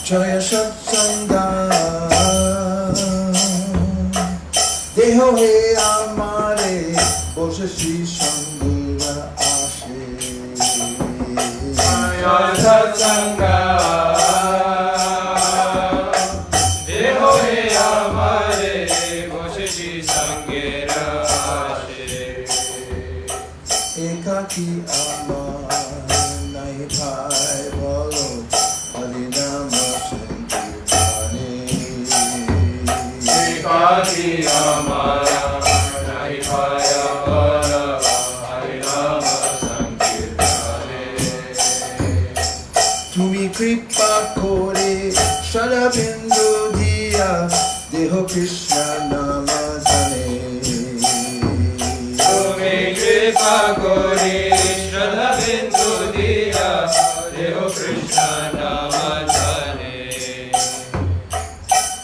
Jaya satsanga deho he amare bose Śrī Caitanya ashe. Jaya satsanga deho he amare bose Śrī Caitanya ashe. Ekaki amar nahi bhai bolo Harinama Sankirtane. Ekaki amara nahi bhaya bolo Harinama Sankirtane. Tumi kripa kore Shadabindu diya deho Krishna nama jane. Tumi kripa kore Shadabindu diya deho Krishna nama jane.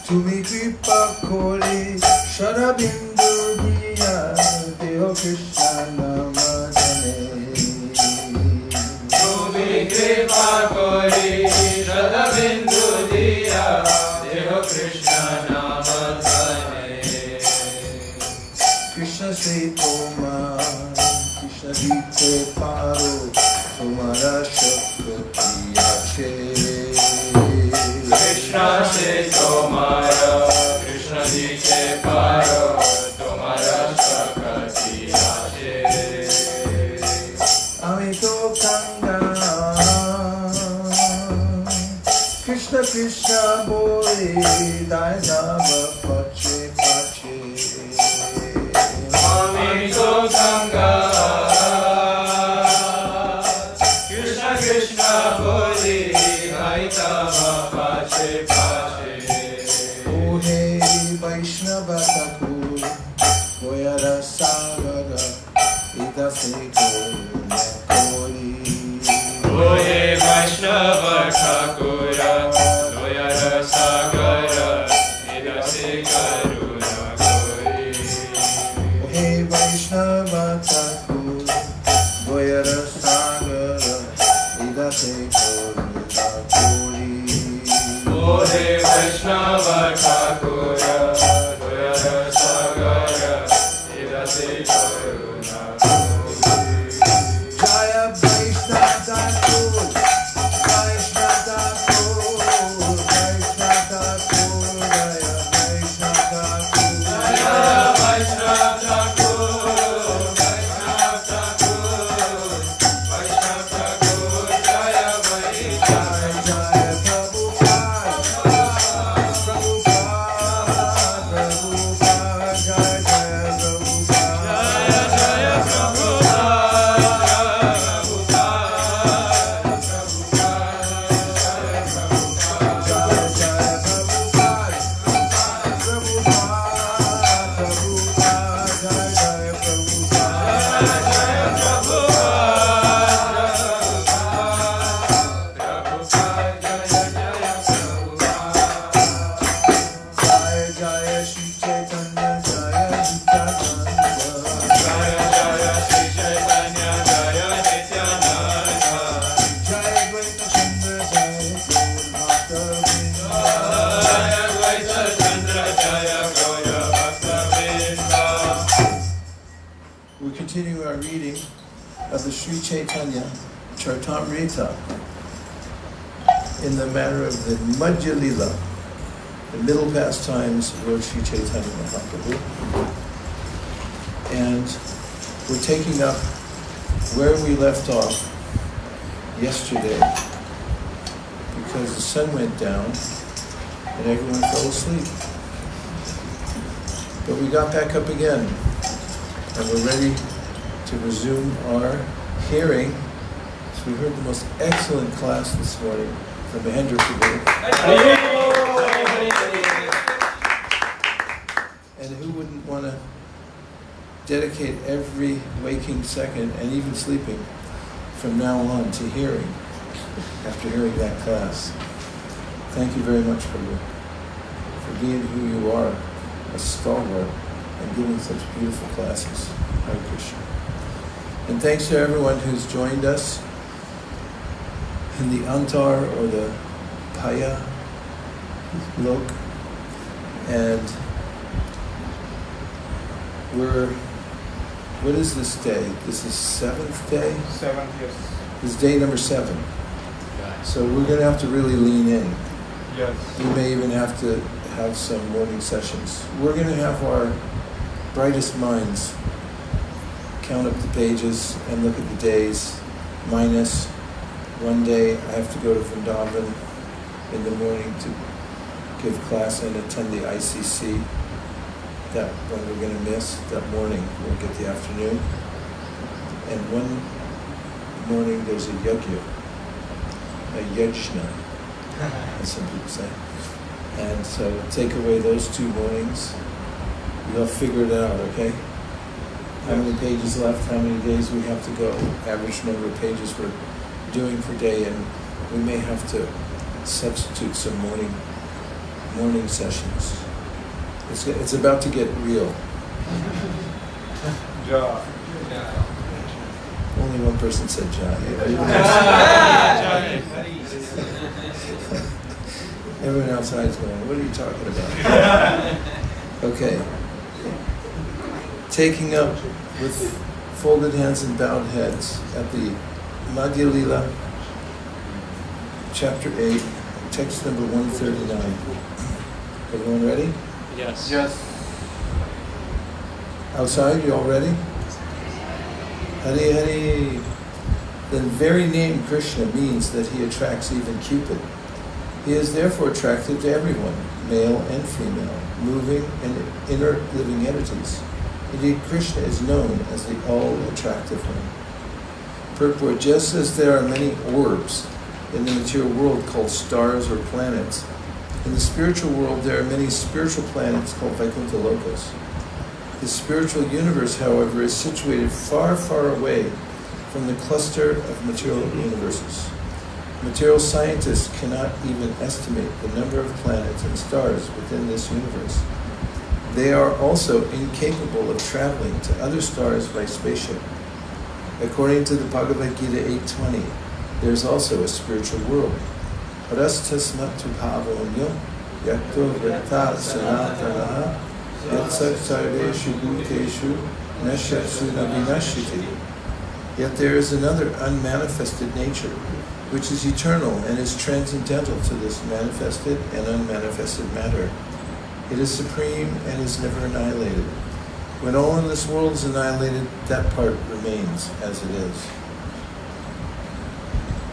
Tumi kripa kore Shadabindu diya deho Krishna nama jane. Tumi kripa kore Shadabindu diya deho Krishna nama jane. Krishna se tomar Krishna dite paro Tumhara shakti ache. Krishna se tomara Krishna dite paro Tumhara shakti ache. Ami to kanga Krishna Krishna bole dai dava pache pache. Ami to kanga Krishna bole Vaisṇava pache pache. Oh hey Vaiṣṇava Thakur Goyara Sagara Idase Koruna Kori. Oh hey Vaiṣṇava Thakur Goyara Sagara Idase Koruna Kori. Oh hey Vaiṣṇava Thakur Goyara Sagara Idase Koruna Kori. Oh hey Vaiṣṇava Thakur Goyara Sagara Idase Koruna Kori. Jaya Vaiṣṇava Thakur Vaiṣṇava Thakur Vaiṣṇava Thakur Jaya Vaiṣṇava Thakur. Jaya Vaiṣṇava Thakur Vaiṣṇava Thakur Jaya Vaiṣṇava. Continue our reading of the Śrī Caitanya Charitamrita in the manner of the Madhya Lila, the middle pastimes of Lord Śrī Caitanya Mahāprabhu. And we're taking up where we left off yesterday because the sun went down and everyone fell asleep. But we got back up again and we're ready to resume our hearing. So we heard the most excellent class this morning from Mahendra Prabhu. dedicate every waking second, and even sleeping, from now on to hearing, after hearing that class. Thank you very much for being who you are, a stalwart, and giving such beautiful classes. Hare Krishna. And thanks to everyone who's joined us in the Antar or the Paya Lok. And what is this day? This is 7th day? 7th, yes. This is day number 7. So we're going to have to really lean in. Yes. We may even have to have some morning sessions. We're going to have our brightest minds count up the pages and look at the days, minus one day I have to go to Vrindavan in the morning to give class and attend the ICC. That one we're going to miss. That morning we'll get the afternoon. And one morning there's a yajna, as some people say. And so take away those 2 mornings. You'll figure it out, okay? How many pages left, how many days we have to go, average number of pages we're doing per day, and we may have to substitute some morning sessions. It's about to get real. Ja. Only one person said ja. Everyone outside is going, what are you talking about? Okay. Taking up with folded hands and bowed heads at the Madhya Lila, chapter 8, text number 139. Everyone ready? Yes. Yes. Outside, you all ready? Hari Hari. The very name Krishna means that he attracts even Cupid. He is therefore attractive to everyone, male and female, moving and inert living entities. Indeed, Krishna is known as the all-attractive one. Purport: just as there are many orbs in the material world called stars or planets, in the spiritual world there are many spiritual planets called Vaikuntha Lokas. The spiritual universe, however, is situated far, far away from the cluster of material universes. Material scientists cannot even estimate the number of planets and stars within this universe. They are also incapable of traveling to other stars by spaceship. According to the Bhagavad Gita 8:20, there is also a spiritual world. Parastasmattu bhavonyo yakto vrata sanatanaha yatsat sarveshu bhuteshu nashatsu navinashiti. Yet there is another unmanifested nature, which is eternal and is transcendental to this manifested and unmanifested matter. It is supreme and is never annihilated. When all in this world is annihilated, that part remains as it is.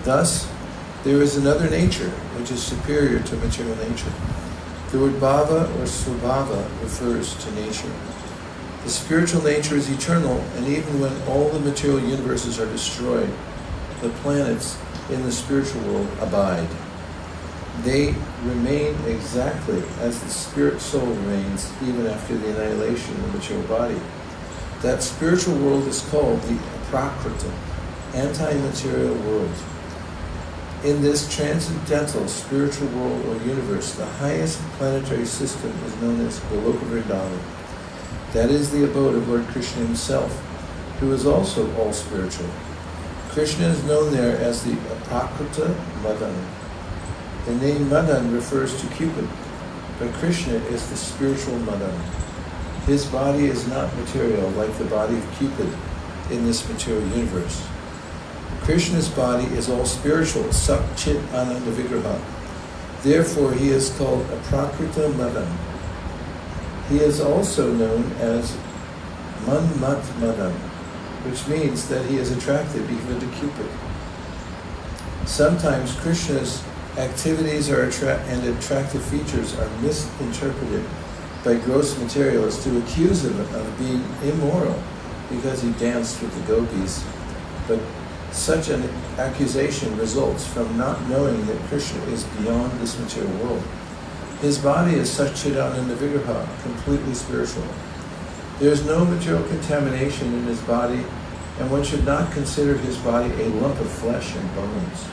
Thus, there is another nature which is superior to material nature. The word bhava or svabhava refers to nature. The spiritual nature is eternal, and even when all the material universes are destroyed, the planets in the spiritual world abide. They remain exactly as the spirit soul remains even after the annihilation of the material body. That spiritual world is called the aprakrita, anti-material world. In this transcendental spiritual world or universe, the highest planetary system is known as Govardhan. That is the abode of Lord Krishna himself, who is also all spiritual. Krishna is known there as the Aprakrita Madan. The name Madan refers to Cupid, but Krishna is the spiritual Madan. His body is not material like the body of Cupid in this material universe. Krishna's body is all spiritual, Sat Chit Ananda Vigraha. Therefore he is called Aprakrita Madan. He is also known as Manmat Madan, which means that he is attracted even to Cupid. Sometimes Krishna's activities and attractive features are misinterpreted by gross materialists to accuse him of being immoral because he danced with the gopis. But such an accusation results from not knowing that Krishna is beyond this material world. His body is Satchidananda Vigraha, completely spiritual. There is no material contamination in his body, and one should not consider his body a lump of flesh and bones.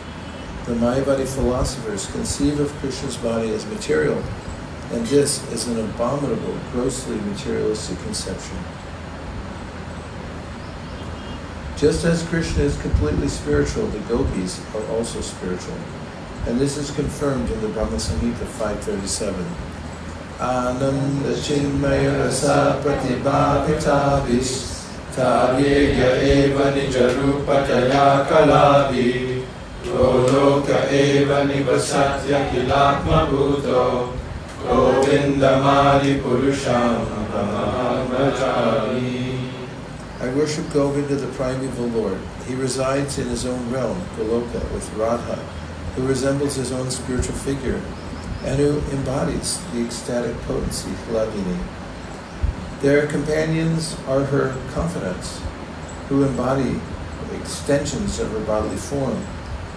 The Mayavadi philosophers conceive of Krishna's body as material, and this is an abominable, grossly materialistic conception. Just as Krishna is completely spiritual, the gopis are also spiritual, and this is confirmed in the Brahma Samhita 537. Ananda chinmaya rasa pratibhavitavis tavyega eva nijarupataya kalavi Goloka eva nivasatya kilakma bhuto Govindamadi purusham brahmachari. I worship Govinda, the primeval Lord. He resides in his own realm, Goloka, with Radha, who resembles his own spiritual figure and who embodies the ecstatic potency, Lavini. Their companions are her confidants, who embody extensions of her bodily form,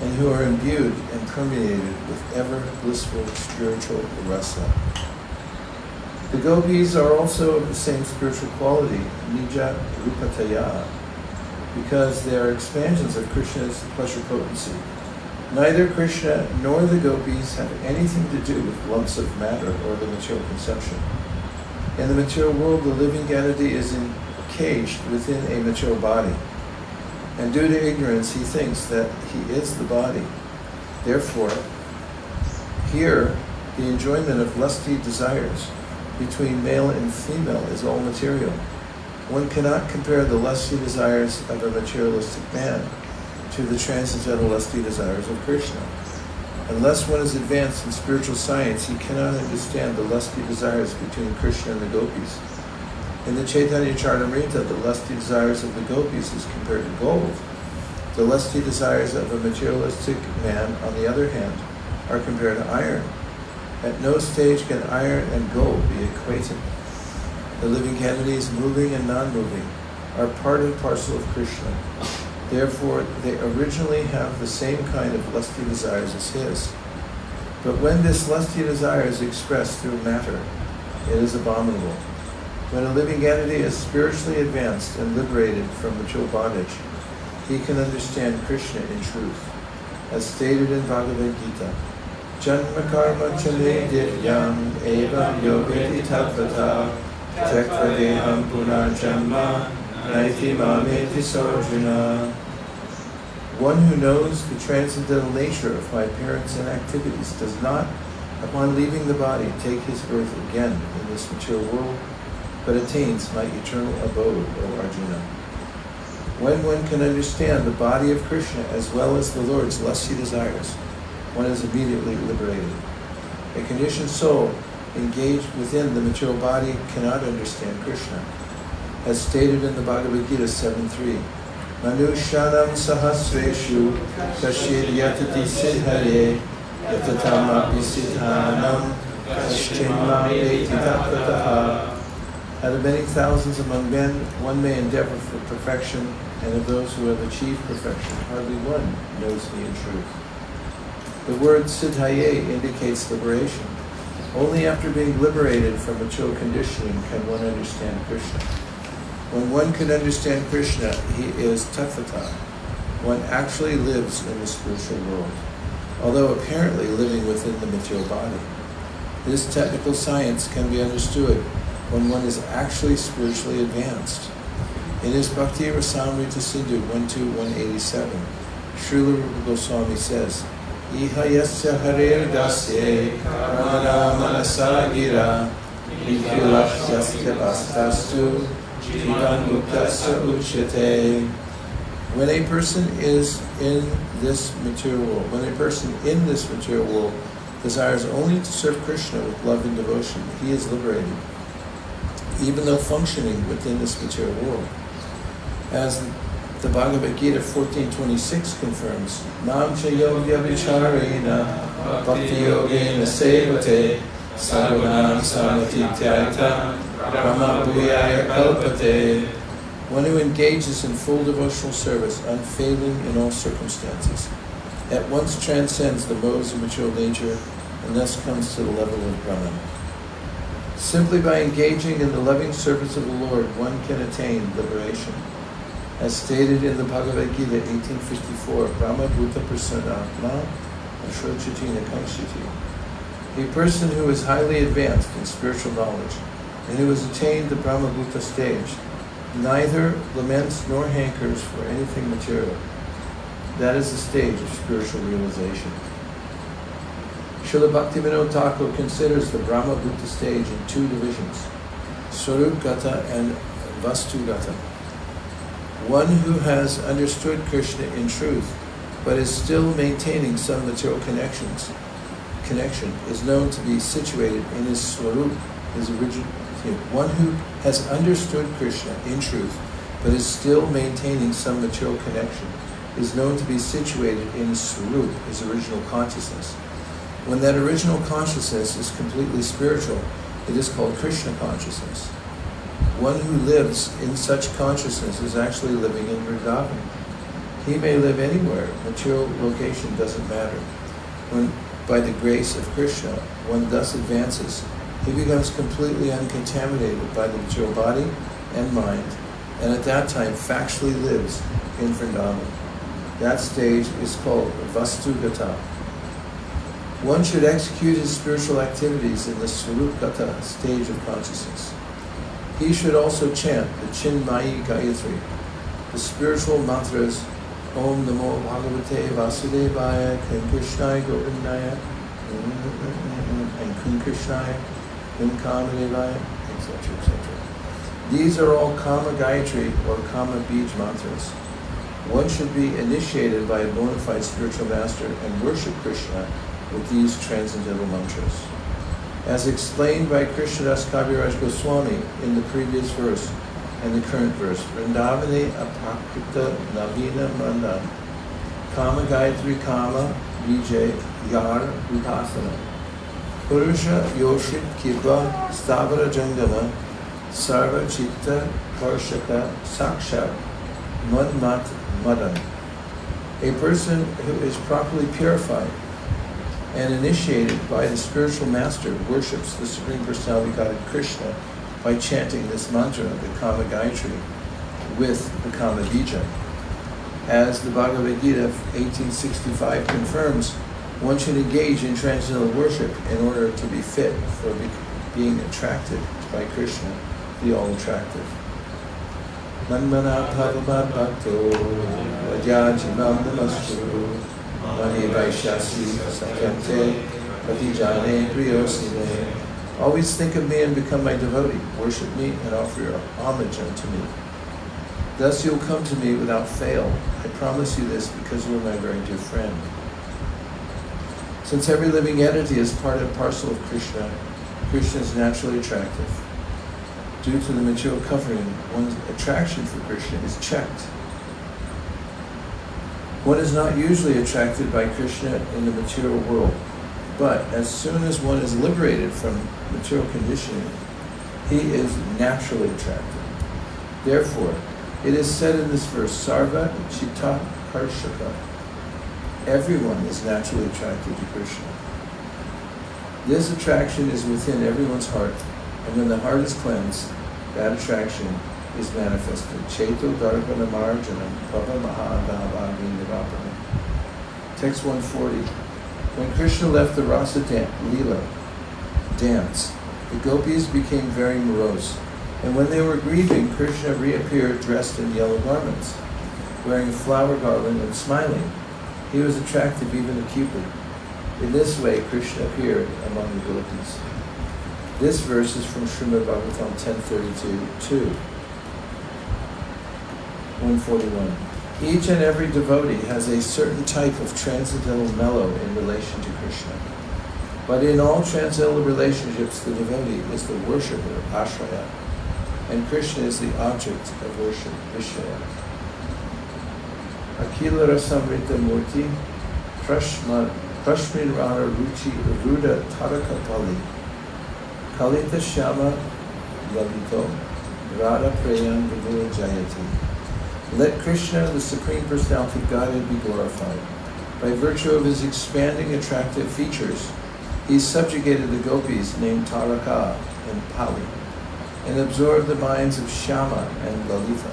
and who are imbued and permeated with ever blissful spiritual rasa. The gopis are also of the same spiritual quality, Nija Rupataya, because they are expansions of Krishna's pleasure potency. Neither Krishna nor the gopis have anything to do with lumps of matter or the material conception. In the material world, the living entity is encaged within a material body, and due to ignorance, he thinks that he is the body. Therefore, here, the enjoyment of lusty desires between male and female is all material. One cannot compare the lusty desires of a materialistic man to the transcendental lusty desires of Krishna. Unless one is advanced in spiritual science, he cannot understand the lusty desires between Krishna and the gopis. In the Chaitanya Charitamrita, the lusty desires of the gopis is compared to gold. The lusty desires of a materialistic man, on the other hand, are compared to iron. At no stage can iron and gold be equated. The living entities, moving and non-moving, are part and parcel of Krishna. Therefore, they originally have the same kind of lusty desires as his. But when this lusty desire is expressed through matter, it is abominable. When a living entity is spiritually advanced and liberated from material bondage, he can understand Krishna in truth. As stated in Bhagavad Gita, Janma karma chale divyam evam yogeti tatvata Tekva deham punarjanma naiti mameti sarjuna. One who knows the transcendental nature of my appearance and activities does not, upon leaving the body, take his birth again in this material world, but attains my eternal abode, O Arjuna. When one can understand the body of Krishna as well as the Lord's lusty desires, one is immediately liberated. A conditioned soul engaged within the material body cannot understand Krishna. As stated in the Bhagavad Gita 7.3, Manushanam sahasreshu kashid yatati siddhaye yatatamapi siddhanam kashchimma eti tapataha. Out of many thousands among men, one may endeavor for perfection, and of those who have achieved perfection, hardly one knows me in truth. The word siddhaye indicates liberation. Only after being liberated from material conditioning can one understand Krishna. When one can understand Krishna, he is tatvata. One actually lives in the spiritual world, although apparently living within the material body. This technical science can be understood when one is actually spiritually advanced. In his Bhakti Rasamrita Sindhu 12187, Śrīla Rūpa Goswami says, Iha yasya harer dasye ramana manasa gira nikhilash yasya bastastu jivan muktasya uchyate. When a person is in this material world, desires only to serve Krishna with love and devotion, he is liberated, even though functioning within this material world. As the Bhagavad Gita 14:26 confirms, Nam cha yogya vicharena bhakti yogena sevate sagunam samatityaita brahma bhuyaya kalpate. One who engages in full devotional service, unfailing in all circumstances, at once transcends the modes of material nature and thus comes to the level of Brahman. Simply by engaging in the loving service of the Lord, one can attain liberation. As stated in the Bhagavad Gita 1854, Brahma Bhuta Prasanatma Ashrochatina Kaishiti. A person who is highly advanced in spiritual knowledge and who has attained the Brahma Bhuta stage neither laments nor hankers for anything material. That is the stage of spiritual realization. Srila Bhaktivinoda Thakur considers the Brahma Bhuta stage in two divisions, Swarup-gata and Vastu-gata. One who has understood Krishna in truth, but is still maintaining some material connection is known to be situated in his Swarup, his original. One who has understood Krishna in truth, but is still maintaining some material connection, is known to be situated in his Swarup, his original consciousness. When that original consciousness is completely spiritual, it is called Krishna consciousness. One who lives in such consciousness is actually living in Vrindavan. He may live anywhere, material location doesn't matter. When, by the grace of Krishna, one thus advances, he becomes completely uncontaminated by the material body and mind, and at that time factually lives in Vrindavan. That stage is called Vastu-gata. One should execute his spiritual activities in the Swarup-gata stage of consciousness. He should also chant the Chinmayi Gayatri, the spiritual mantras Om Namo Bhagavate Vasudevaya, Kṛṣṇa Govardhan, and Kṛṣṇa Himself, etc., etc. These are all Kama Gayatri or Kama Bij mantras. One should be initiated by a bona fide spiritual master and worship Krishna with these transcendental mantras. As explained by Krishnadas Kaviraj Goswami in the previous verse and the current verse, Vrindavane Apakrita Navina Mandan, Kama Gayatri Kama Vijay Yar Vipassana, Purusha Yoshit Kipa Stavara Jangama, Sarva Chitta Karshaka Saksha Manmat Madan. A person who is properly purified and initiated by the spiritual master worships the Supreme Personality of Godhead Krishna by chanting this mantra, the Kama Gayatri, with the Kama Bija. As the Bhagavad Gita 1865 confirms, one should engage in transcendental worship in order to be fit for being attracted by Krishna, the all-attractive. Manmana bhavamad bhakto vajajimam namaskuru mani vaishasi sakyante patijane priyosine. Always think of me and become my devotee. Worship me and offer your homage unto me. Thus you'll come to me without fail. I promise you this because you are my very dear friend. Since every living entity is part and parcel of Krishna, Krishna is naturally attractive. Due to the material covering, one's attraction for Krishna is checked. One is not usually attracted by Krishna in the material world, but as soon as one is liberated from material conditioning, he is naturally attracted. Therefore, it is said in this verse, Sarva Chitta Karshaka. Everyone is naturally attracted to Krishna. This attraction is within everyone's heart, and when the heart is cleansed, that attraction is manifested. Cheto Darpana Marjanam Bhava Mahadavagni Nivapana. Text 140. When Krishna left the Rasa Leela dance, the gopis became very morose, and when they were grieving, Krishna reappeared dressed in yellow garments, wearing a flower garland and smiling. He was attractive even to Cupid. In this way, Krishna appeared among the gopis. This verse is from Śrīmad Bhagavatam 10:32-2. 141. Each and every devotee has a certain type of transcendental mellow in relation to Krishna. But in all transcendental relationships, the devotee is the worshipper, Ashraya, and Krishna is the object of worship, Vishaya. Akila Rasamrita Murti, Prashmin Rana Ruchi Ruda Tarakapali, Kalita Shama Lavito, Radha Prayam Vibhura Jayati. Let Krishna, the Supreme Personality of Godhead, be glorified. By virtue of his expanding attractive features, he He subjugated the gopis named Taraka and Pali, and absorbed the minds of Shyama and Lalita.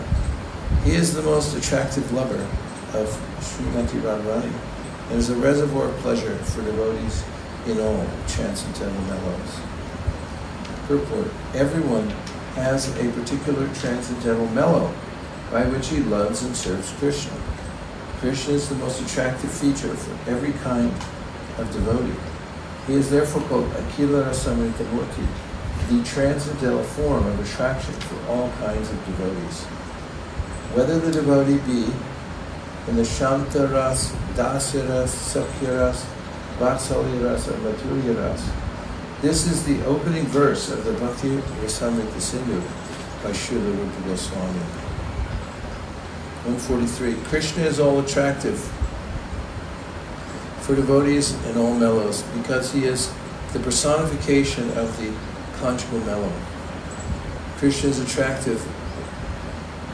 He is the most attractive lover of Srimati Radharani, and is a reservoir of pleasure for devotees in all transcendental mellows. Purport: everyone has a particular transcendental mellow by which he loves and serves Krishna. Krishna is the most attractive feature for every kind of devotee. He is therefore called Akila Rasamrita Murti, the transcendental form of attraction for all kinds of devotees. Whether the devotee be in the Shanta Ras, Dasya Ras, Sakhya Ras, Vatsalya Ras, or Madhurya Ras. This is the opening verse of the Bhakti Rasamrita Sindhu by Śrīla Rūpa Goswami. 143. Krishna is all attractive for devotees in all mellows because he is the personification of the conjugal mellow. Krishna is attractive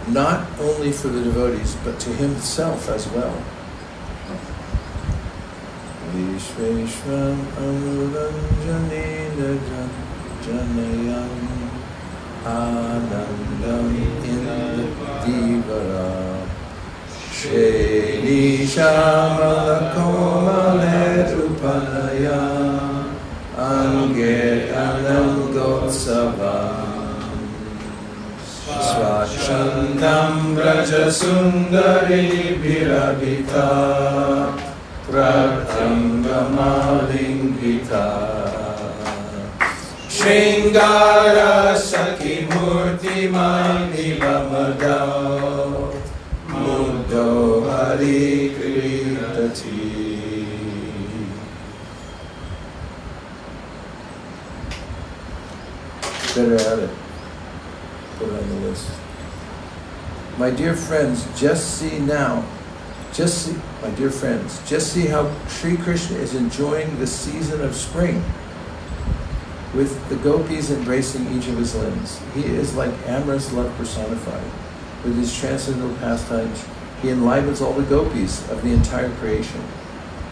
not only for the devotees, but to himself as well. Vishveshvam anuranjanena janayam anandam indivara Shri Shamalakomale Upanaya Ange Anam Gotsavam Swachandam Braja Sundari Virabhita Pratyangamalingita Shringara Sakhi Murti Manivamada Muddo Hari Kritati. Better add it. Put it on the list. My dear friends, just see how Sri Krishna is enjoying the season of spring with the gopis embracing each of his limbs. He is like amorous love personified. With his transcendental pastimes, he enlivens all the gopis of the entire creation.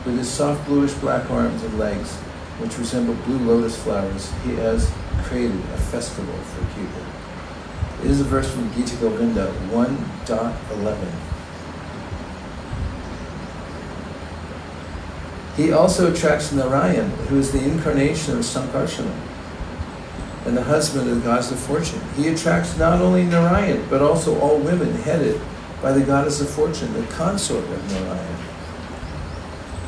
With his soft bluish black arms and legs, which resemble blue lotus flowers, he has created a festival for Cupid. It is a verse from Gita Govinda 1.11. He also attracts Narayan, who is the incarnation of Sankarsana and the husband of the goddess of fortune. He attracts not only Narayan, but also all women headed by the goddess of fortune, the consort of Narayan.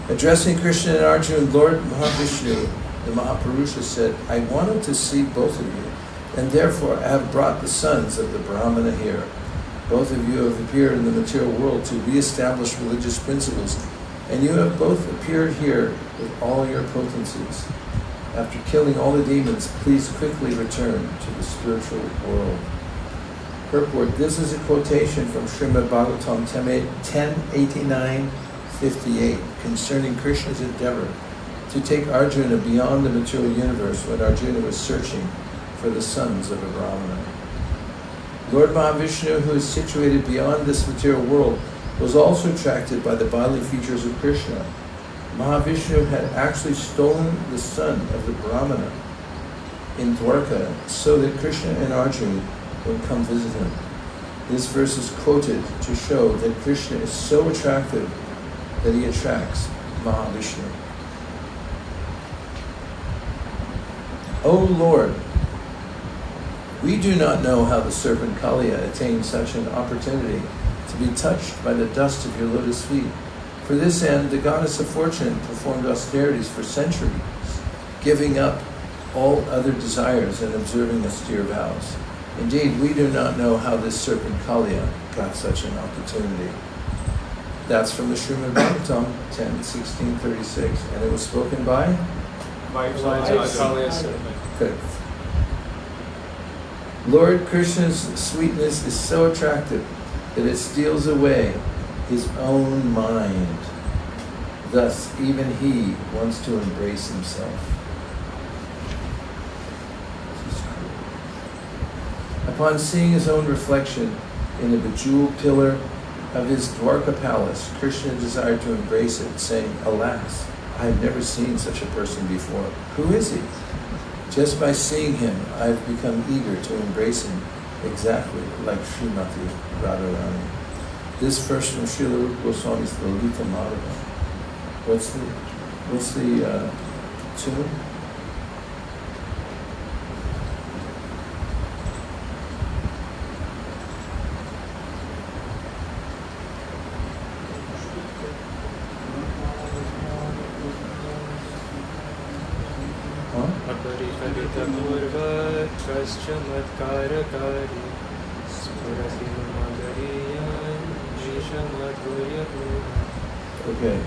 Addressing Krishna and Arjuna, Lord Mahavishnu, the Mahapurusha, said, I wanted to see both of you, and therefore I have brought the sons of the Brahmana here. Both of you have appeared in the material world to re-establish religious principles, and you have both appeared here with all your potencies. After killing all the demons, please quickly return to the spiritual world. Purport: this is a quotation from Srimad Bhagavatam 10:89-58 concerning Krishna's endeavor to take Arjuna beyond the material universe when Arjuna was searching for the sons of a Brahmana. Lord Mahavishnu, who is situated beyond this material world, was also attracted by the bodily features of Krishna. Mahavishnu had actually stolen the son of the Brahmana in Dwarka so that Krishna and Arjuna would come visit him. This verse is quoted to show that Krishna is so attractive that he attracts Mahavishnu. O Lord, we do not know how the serpent Kaliya attained such an opportunity to be touched by the dust of your lotus feet. For this end, the goddess of fortune performed austerities for centuries, giving up all other desires and observing austere vows. Indeed, we do not know how this serpent Kaliya got such an opportunity. That's from the Srimad Bhagavatam 10:16-36, and it was spoken by? Good. Lord Krishna's sweetness is so attractive that it steals away his own mind. Thus, even he wants to embrace himself. Upon seeing his own reflection in the bejeweled pillar of his Dwarka palace, Krishna desired to embrace it, saying, Alas, I've never seen such a person before. Who is he? Just by seeing him, I've become eager to embrace him exactly like Srimati Radharani. This verse from Śrīla Rūpa Goswami's Lalita Madhava. What's the tune? Okay.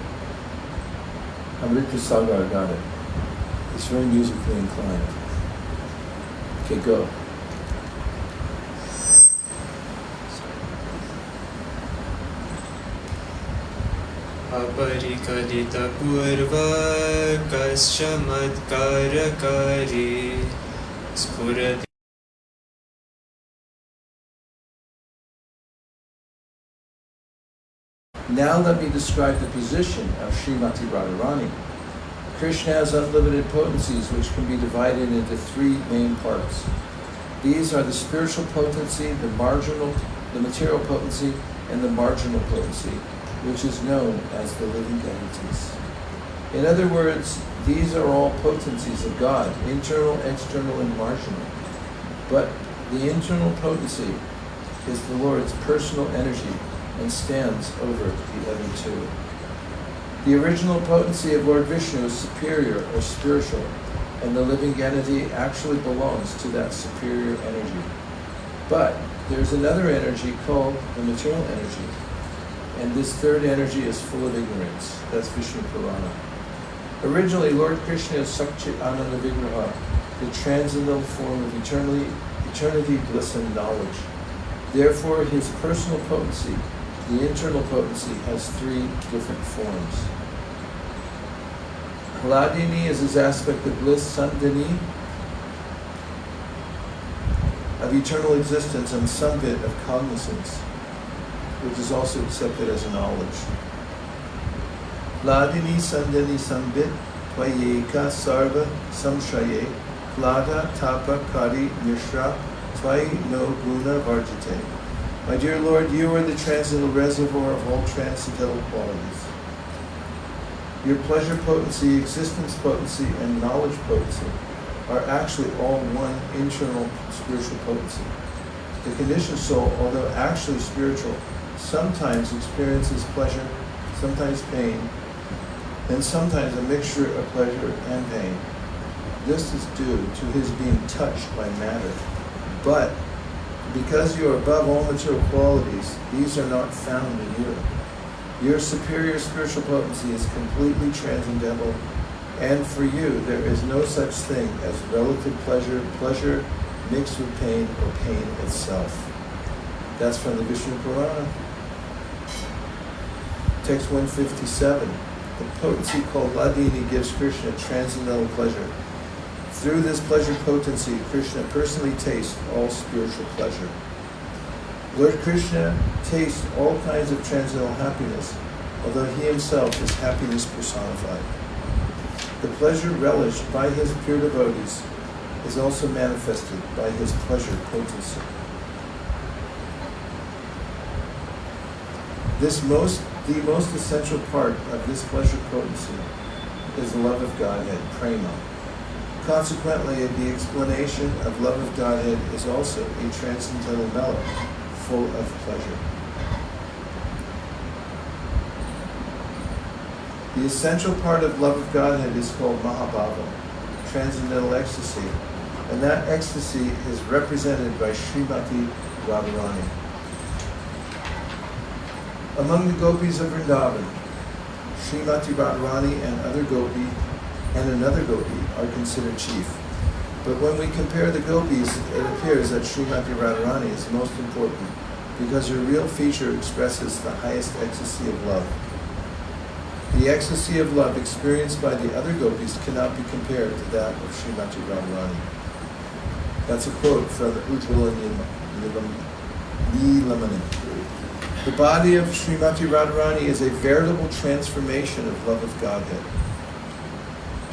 Amrita Sagar got it. He's very musically inclined. Okay, go. Aparikalita purva kascha madkarakari spurati. Now let me describe the position of Srimati Radharani. Krishna has unlimited potencies which can be divided into three main parts. These are the spiritual potency, the material potency, and the marginal potency, which is known as the living entities. In other words, these are all potencies of God, internal, external, and marginal. But the internal potency is the Lord's personal energy and stands over the other two. The original potency of Lord Vishnu is superior or spiritual, and the living entity actually belongs to that superior energy. But there's another energy called the material energy, and this third energy is full of ignorance. That's Vishnu Purana. Originally, Lord Krishna is Sakchit Ananda Vigraha, the transcendental form of eternity, bliss, and knowledge. Therefore, his personal potency, the internal potency, has three different forms. Hladini is his aspect of bliss, Sandhini of eternal existence, and Samvit of cognizance, which is also accepted as a knowledge. Hladini Sandhini Samvit Tvayeka Sarva Samshaye Hlada Tapa Kari Mishra Tvai no Guna Varjite. My dear Lord, you are the transcendental reservoir of all transcendental qualities. Your pleasure potency, existence potency, and knowledge potency are actually all one internal spiritual potency. The conditioned soul, although actually spiritual, sometimes experiences pleasure, sometimes pain, and sometimes a mixture of pleasure and pain. This is due to his being touched by matter. But because you are above all material qualities, these are not found in you. Your superior spiritual potency is completely transcendental, and for you there is no such thing as relative pleasure, pleasure mixed with pain, or pain itself. That's from the Vishnu Purana. Text 157. The potency called Hladini gives Krishna transcendental pleasure. Through this pleasure potency, Krishna personally tastes all spiritual pleasure. Lord Krishna tastes all kinds of transcendental happiness, although he himself is happiness personified. The pleasure relished by his pure devotees is also manifested by his pleasure potency. The most essential part of this pleasure potency is the love of Godhead, prema. Consequently, the explanation of love of Godhead is also a transcendental melody, full of pleasure. The essential part of love of Godhead is called Mahabhava, transcendental ecstasy, and that ecstasy is represented by Srimati Radharani. Among the gopis of Vrindavan, Srimati Radharani and another gopi are considered chief. But when we compare the gopis, it appears that Srimati Radharani is most important because her real feature expresses the highest ecstasy of love. The ecstasy of love experienced by the other gopis cannot be compared to that of Srimati Radharani. That's a quote from the Ujjvala Nilamani. The body of Srimati Radharani is a veritable transformation of love of Godhead.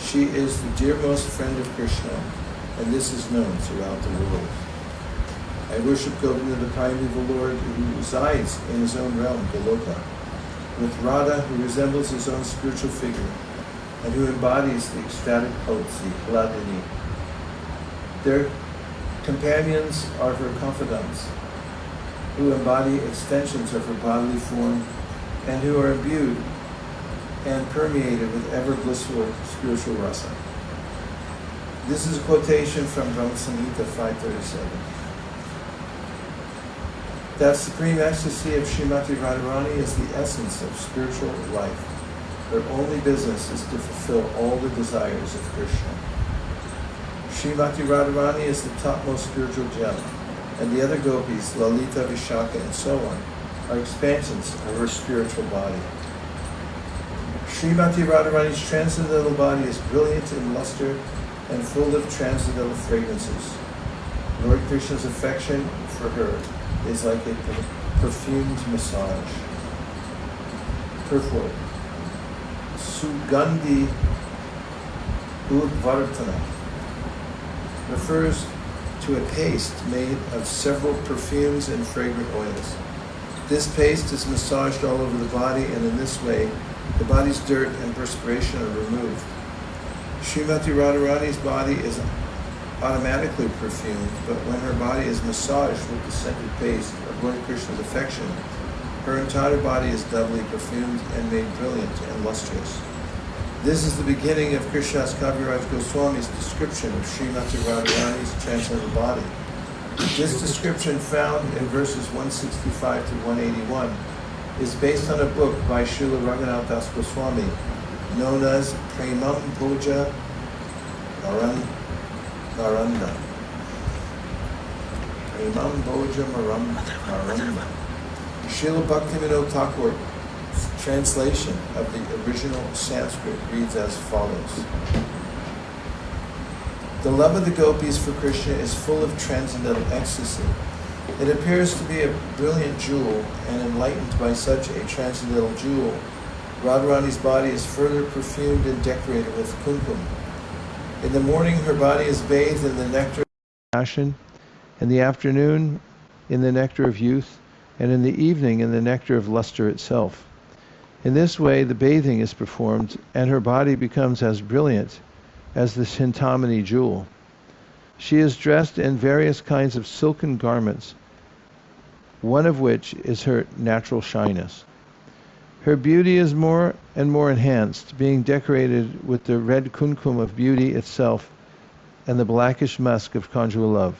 She is the dearmost friend of Krishna, and this is known throughout the world. I worship Govardhan, the primeval Lord, who resides in his own realm, Goloka, with Radha, who resembles his own spiritual figure, and who embodies the ecstatic potency, Hladini. Their companions are her confidants, who embody extensions of her bodily form, and who are imbued and permeated with ever blissful spiritual rasa. This is a quotation from Brahma Samhita 537. That supreme ecstasy of Srimati Radharani is the essence of spiritual life. Her only business is to fulfill all the desires of Krishna. Srimati Radharani is the topmost spiritual gem, and the other gopis, Lalita, Vishaka, and so on, are expansions of her spiritual body. Srimati Radharani's transcendental body is brilliant in luster and full of transcendental fragrances. Lord Krishna's affection for her is like a perfumed massage. Purport. Sugandhi Udvartana refers to a paste made of several perfumes and fragrant oils. This paste is massaged all over the body, and in this way, the body's dirt and perspiration are removed. Srimati Radharani's body is automatically perfumed, but when her body is massaged with the scented paste of Lord Krishna's affection, her entire body is doubly perfumed and made brilliant and lustrous. This is the beginning of Krishnadas Kaviraj Goswami's description of Srimati Radharani's transcendental body. This description, found in verses 165 to 181, is based on a book by Śrīla Rāmānanda Das Goswami, known as Premam Bhoja Maranda. Premam Bhoja Maranda. Srila Bhaktivinoda Thakur's translation of the original Sanskrit reads as follows. The love of the gopis for Krishna is full of transcendental ecstasy. It appears to be a brilliant jewel, and enlightened by such a transcendental jewel, Radharani's body is further perfumed and decorated with kumkum. In the morning, her body is bathed in the nectar of passion, in the afternoon in the nectar of youth, and in the evening in the nectar of luster itself. In this way, the bathing is performed, and her body becomes as brilliant as the Chintamani jewel. She is dressed in various kinds of silken garments, one of which is her natural shyness. Her beauty is more and more enhanced, being decorated with the red kumkum of beauty itself and the blackish musk of conjugal love.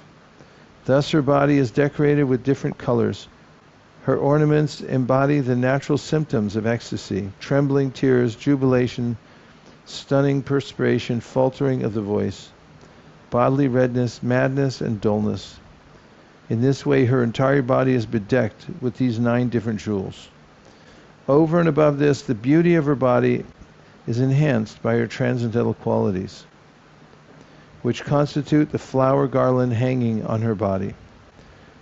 Thus her body is decorated with different colors. Her ornaments embody the natural symptoms of ecstasy: trembling, tears, jubilation, stunning perspiration, faltering of the voice, bodily redness, madness, and dullness. In this way, her entire body is bedecked with these 9 different jewels. Over and above this, the beauty of her body is enhanced by her transcendental qualities, which constitute the flower garland hanging on her body.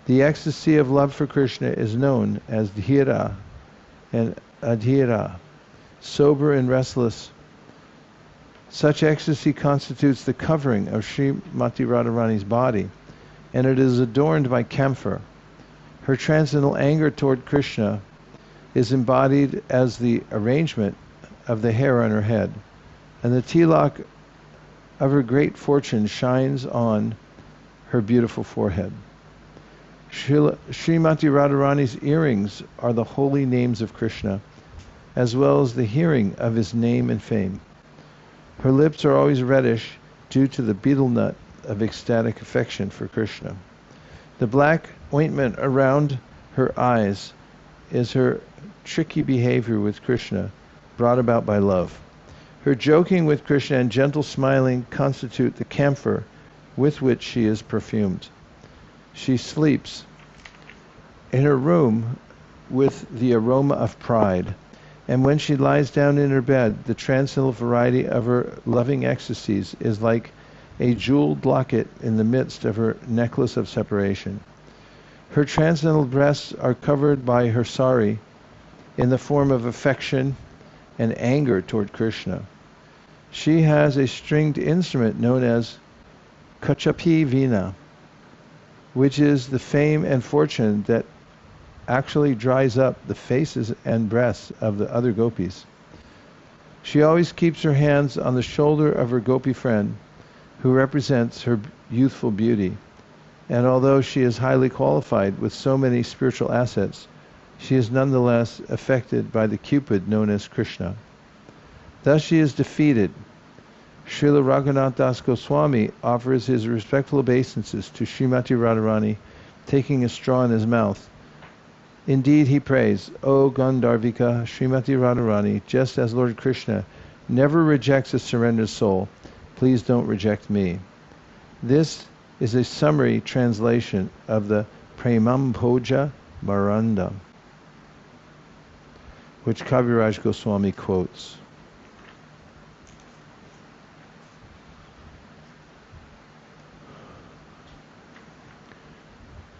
The ecstasy of love for Krishna is known as dhira and adhira, sober and restless. Such ecstasy constitutes the covering of Srimati Radharani's body, and it is adorned by camphor. Her transcendental anger toward Krishna is embodied as the arrangement of the hair on her head, and the tilak of her great fortune shines on her beautiful forehead. Srimati Radharani's earrings are the holy names of Krishna, as well as the hearing of his name and fame. Her lips are always reddish due to the betel nut of ecstatic affection for Krishna. The black ointment around her eyes is her tricky behavior with Krishna, brought about by love. Her joking with Krishna and gentle smiling constitute the camphor with which she is perfumed. She sleeps in her room with the aroma of pride, and when she lies down in her bed, the transcendental variety of her loving ecstasies is like a jeweled locket in the midst of her necklace of separation. Her transcendental breasts are covered by her sari in the form of affection and anger toward Krishna. She has a stringed instrument known as Kachapi Veena, which is the fame and fortune that actually dries up the faces and breasts of the other gopis. She always keeps her hands on the shoulder of her gopi friend, who represents her youthful beauty. And although she is highly qualified with so many spiritual assets, she is nonetheless affected by the Cupid known as Krishna. Thus she is defeated. Śrīla Rāghunatha Das Goswami offers his respectful obeisances to Srimati Radharani, taking a straw in his mouth. Indeed, he prays, O Gandharvika Srimati Radharani, just as Lord Krishna never rejects a surrendered soul, please don't reject me. This is a summary translation of the Premamboja Maranda, which Kaviraj Goswami quotes.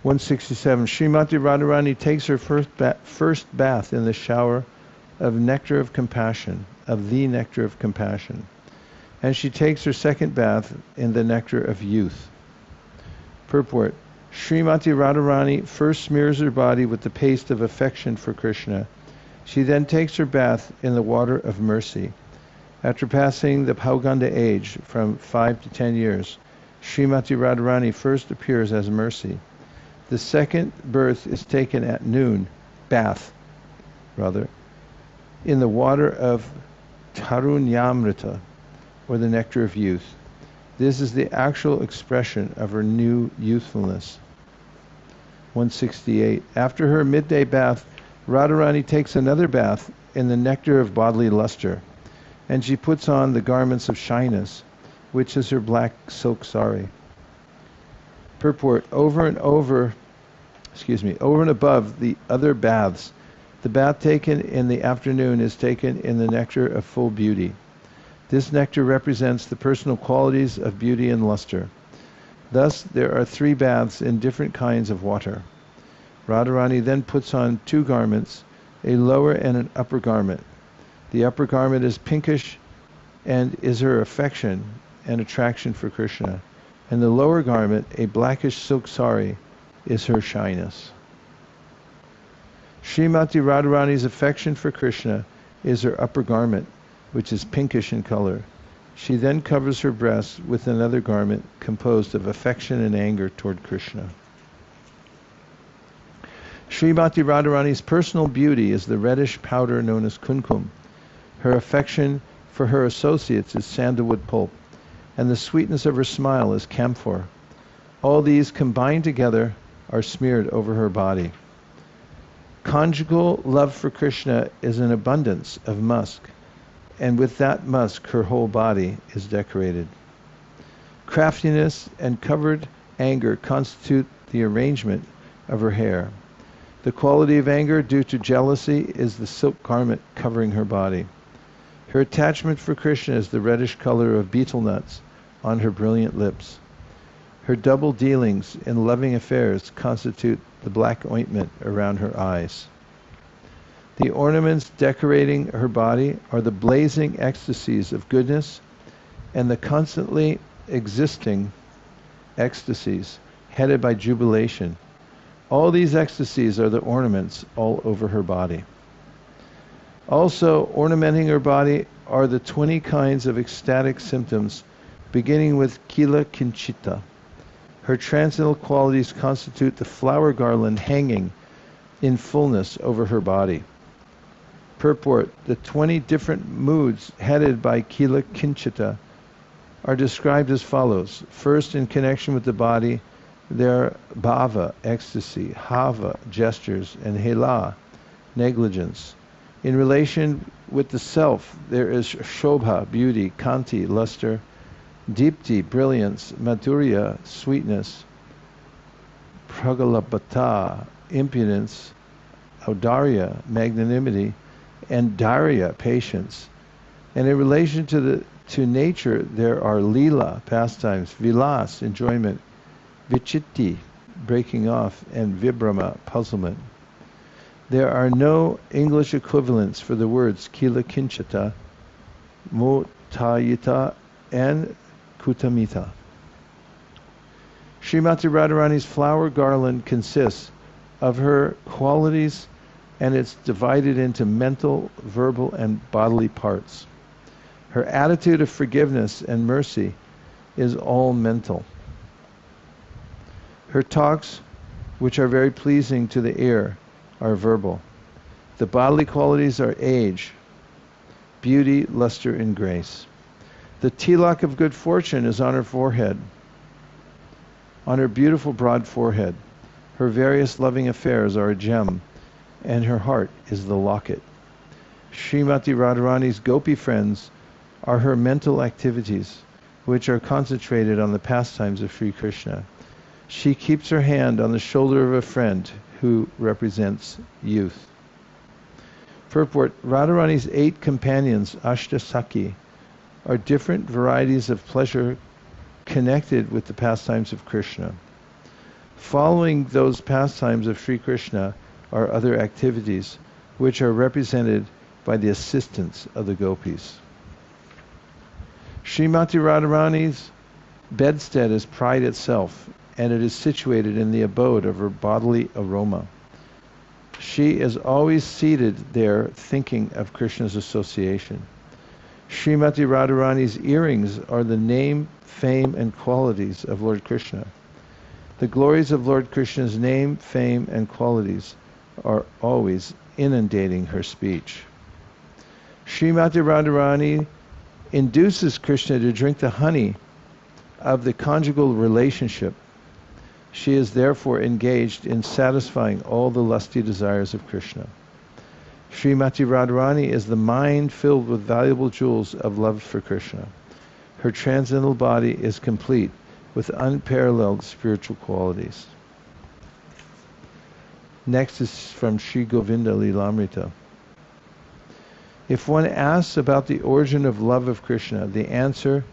(167) Srimati Radharani takes her first bath in the shower of nectar of compassion, of the nectar of compassion, and she takes her second bath in the nectar of youth. Purport: Srimati Radharani first smears her body with the paste of affection for Krishna. She then takes her bath in the water of mercy. After passing the Pauganda age from 5 to 10 years, Srimati Radharani first appears as mercy. The second birth is taken at noon, in the water of Tarunyamrita, or the nectar of youth. This is the actual expression of her new youthfulness. 168. After her midday bath, Radharani takes another bath in the nectar of bodily luster, and she puts on the garments of shyness, which is her black silk sari. Purport: over and above the other baths, the bath taken in the afternoon is taken in the nectar of full beauty. This nectar represents the personal qualities of beauty and luster. Thus, there are 3 baths in different kinds of water. Radharani then puts on 2 garments, a lower and an upper garment. The upper garment is pinkish and is her affection and attraction for Krishna, and the lower garment, a blackish silk sari, is her shyness. Srimati Radharani's affection for Krishna is her upper garment, which is pinkish in color. She then covers her breasts with another garment composed of affection and anger toward Krishna. Srimati Radharani's personal beauty is the reddish powder known as kumkum. Her affection for her associates is sandalwood pulp, and the sweetness of her smile is camphor. All these combined together are smeared over her body. Conjugal love for Krishna is an abundance of musk, and with that musk her whole body is decorated. Craftiness and covered anger constitute the arrangement of her hair. The quality of anger due to jealousy is the silk garment covering her body. Her attachment for Krishna is the reddish color of betel nuts on her brilliant lips. Her double dealings in loving affairs constitute the black ointment around her eyes. The ornaments decorating her body are the blazing ecstasies of goodness and the constantly existing ecstasies headed by jubilation. All these ecstasies are the ornaments all over her body. Also ornamenting her body are the 20 kinds of ecstatic symptoms, beginning with Kila Kinchita. Her transcendental qualities constitute the flower garland hanging in fullness over her body. Purport: the 20 different moods headed by Kila Kinchita are described as follows. First, in connection with the body, there are bhava, ecstasy, hava, gestures, and hela, negligence. In relation with the self, there is shobha, beauty, kanti, luster, dipti, brilliance, madhurya, sweetness, pragalabhata, impudence, audarya, magnanimity, and dharya, patience. And in relation to nature, there are lila, pastimes, vilas, enjoyment, vichitti, breaking off, and vibhrama, puzzlement. There are no English equivalents for the words kila kinchita, Tayita, and Kutamita. Srimati Radharani's flower garland consists of her qualities, and it's divided into mental, verbal, and bodily parts. Her attitude of forgiveness and mercy is all mental. Her talks, which are very pleasing to the ear, are verbal. The bodily qualities are age, beauty, luster, and grace. The tilak of good fortune is on her forehead, on her beautiful broad forehead. Her various loving affairs are a gem, and her heart is the locket. Srimati Radharani's gopi friends are her mental activities, which are concentrated on the pastimes of Sri Krishna. She keeps her hand on the shoulder of a friend who represents youth. Purport: Radharani's 8 companions, Ashtasaki, are different varieties of pleasure connected with the pastimes of Krishna. Following those pastimes of Sri Krishna are other activities, which are represented by the assistance of the gopis. Srimati Radharani's bedstead is pride itself, and it is situated in the abode of her bodily aroma. She is always seated there thinking of Krishna's association. Srimati Radharani's earrings are the name, fame, and qualities of Lord Krishna. The glories of Lord Krishna's name, fame, and qualities are always inundating her speech. Srimati Radharani induces Krishna to drink the honey of the conjugal relationship. She is therefore engaged in satisfying all the lusty desires of Krishna. Srimati Radharani is the mind filled with valuable jewels of love for Krishna. Her transcendental body is complete with unparalleled spiritual qualities. Next is from Sri Govinda Lilamrita. If one asks about the origin of love of Krishna, the answer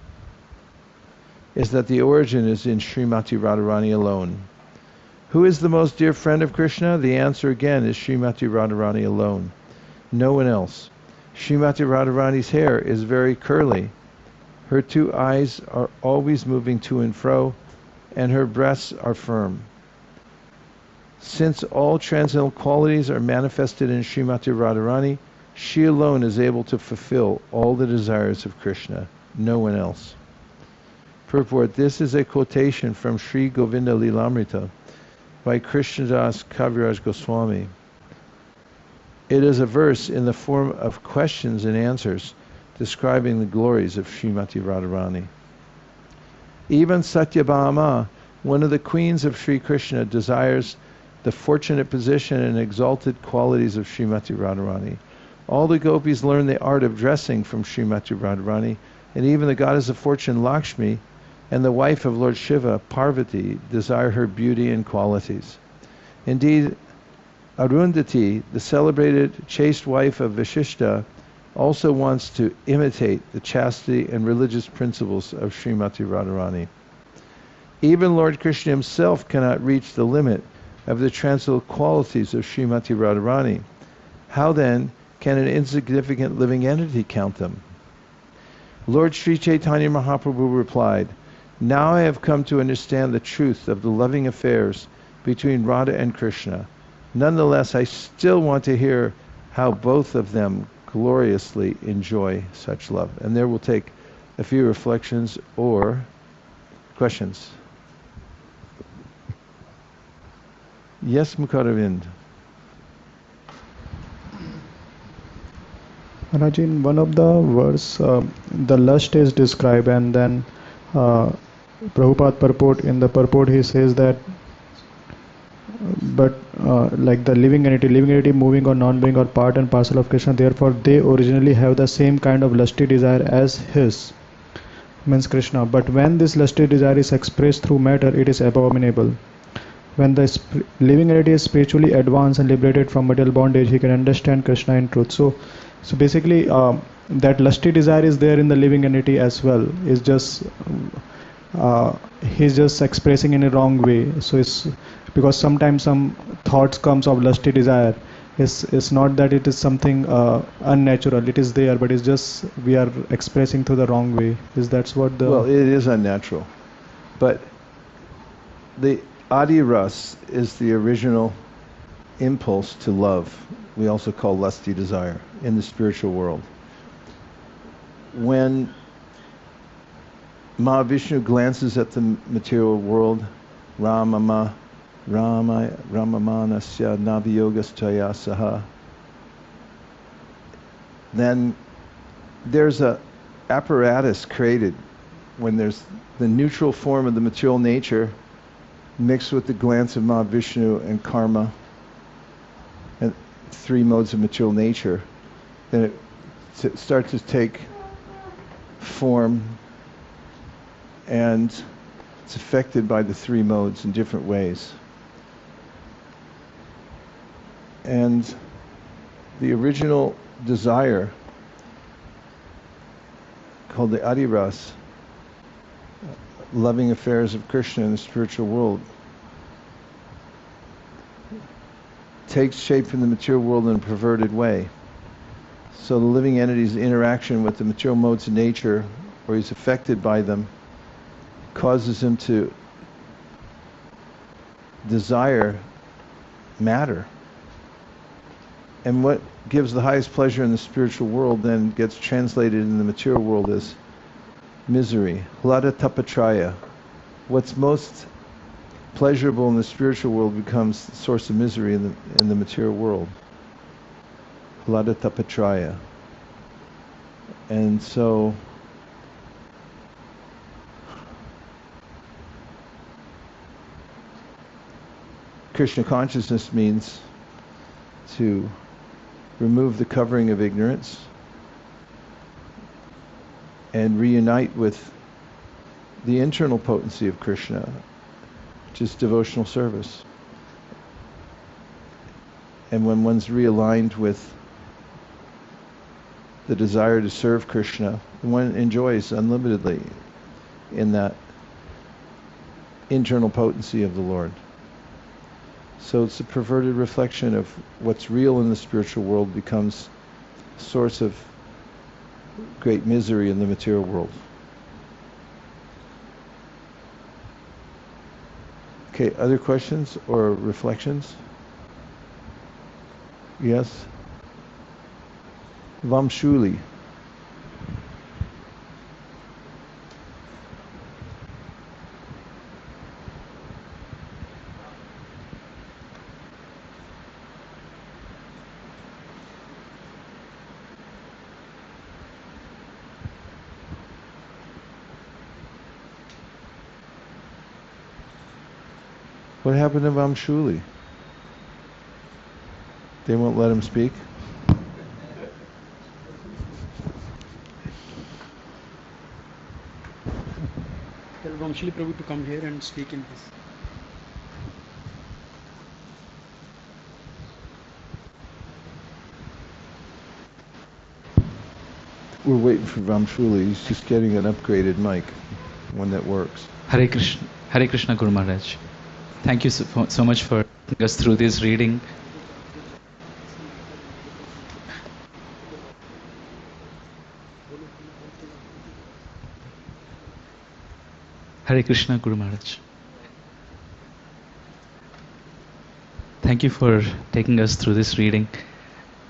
is that the origin is in Srimati Radharani alone. Who is the most dear friend of Krishna? The answer again is Srimati Radharani alone. No one else. Srimati Radharani's hair is very curly. Her 2 eyes are always moving to and fro, and her breasts are firm. Since all transcendental qualities are manifested in Srimati Radharani, she alone is able to fulfill all the desires of Krishna, no one else. Purport: this is a quotation from Sri Govinda Lilamrita by Krishnadas Kaviraj Goswami. It is a verse in the form of questions and answers describing the glories of Srimati Radharani. Even Satyabhama, one of the queens of Sri Krishna, desires the fortunate position and exalted qualities of Srimati Radharani. All the gopis learn the art of dressing from Srimati Radharani, and even the goddess of fortune Lakshmi and the wife of Lord Shiva, Parvati, desire her beauty and qualities. Indeed, Arundhati, the celebrated chaste wife of Vasishtha, also wants to imitate the chastity and religious principles of Srimati Radharani. Even Lord Krishna himself cannot reach the limit of the transcendental qualities of Srimati Radharani. How then can an insignificant living entity count them? Lord Śrī Caitanya Mahāprabhu replied, "Now I have come to understand the truth of the loving affairs between Radha and Krishna. Nonetheless, I still want to hear how both of them gloriously enjoy such love." And there we'll take a few reflections or questions. Yes, Mukaravind. Maharaj, in one of the verse, the lust is described, and then Prabhupada purport, in the purport he says that, but like the living entity moving or non-being or part and parcel of Krishna, therefore they originally have the same kind of lusty desire as his, means Krishna. But when this lusty desire is expressed through matter, it is abominable. When the living entity is spiritually advanced and liberated from material bondage, he can understand Krishna in truth. So basically, that lusty desire is there in the living entity as well. It's just he's just expressing in a wrong way. So it's because sometimes some thoughts comes of lusty desire, It's not that it is something unnatural. It is there, but it's just we are expressing through the wrong way. That's what the... Well, it is unnatural. But the Adi Ras is the original impulse to love. We also call lusty desire in the spiritual world. When Mahavishnu glances at the material world, Ramamanasya Naviyogasthaya Saha, then there's a apparatus created when there's the neutral form of the material nature mixed with the glance of Mahavishnu and karma and three modes of material nature, then it starts to take form, and it's affected by the three modes in different ways. And the original desire, called the Adi Ras, loving affairs of Krishna in the spiritual world, takes shape in the material world in a perverted way. So the living entity's interaction with the material modes of nature, or he's affected by them, causes him to desire matter. And what gives the highest pleasure in the spiritual world then gets translated in the material world as misery. Hlada tapatraya. What's most pleasurable in the spiritual world becomes the source of misery in the material world. Hlada tapatraya. And so Krishna consciousness means to remove the covering of ignorance and reunite with the internal potency of Krishna, which is devotional service. And when one's realigned with the desire to serve Krishna, one enjoys unlimitedly in that internal potency of the Lord. So it's a perverted reflection of what's real in the spiritual world becomes a source of great misery in the material world. Okay, other questions or reflections? Yes? Vamshuli. What happened to Vamshuli? They won't let him speak? Tell Vamshili Prabhu to come here and speak in this. We're waiting for Vamshuli. He's just getting an upgraded mic, one that works. Hare Krishna Guru Maharaj. Thank you so much for taking us through this reading. Hare Krishna Guru Maharaj. Thank you for taking us through this reading.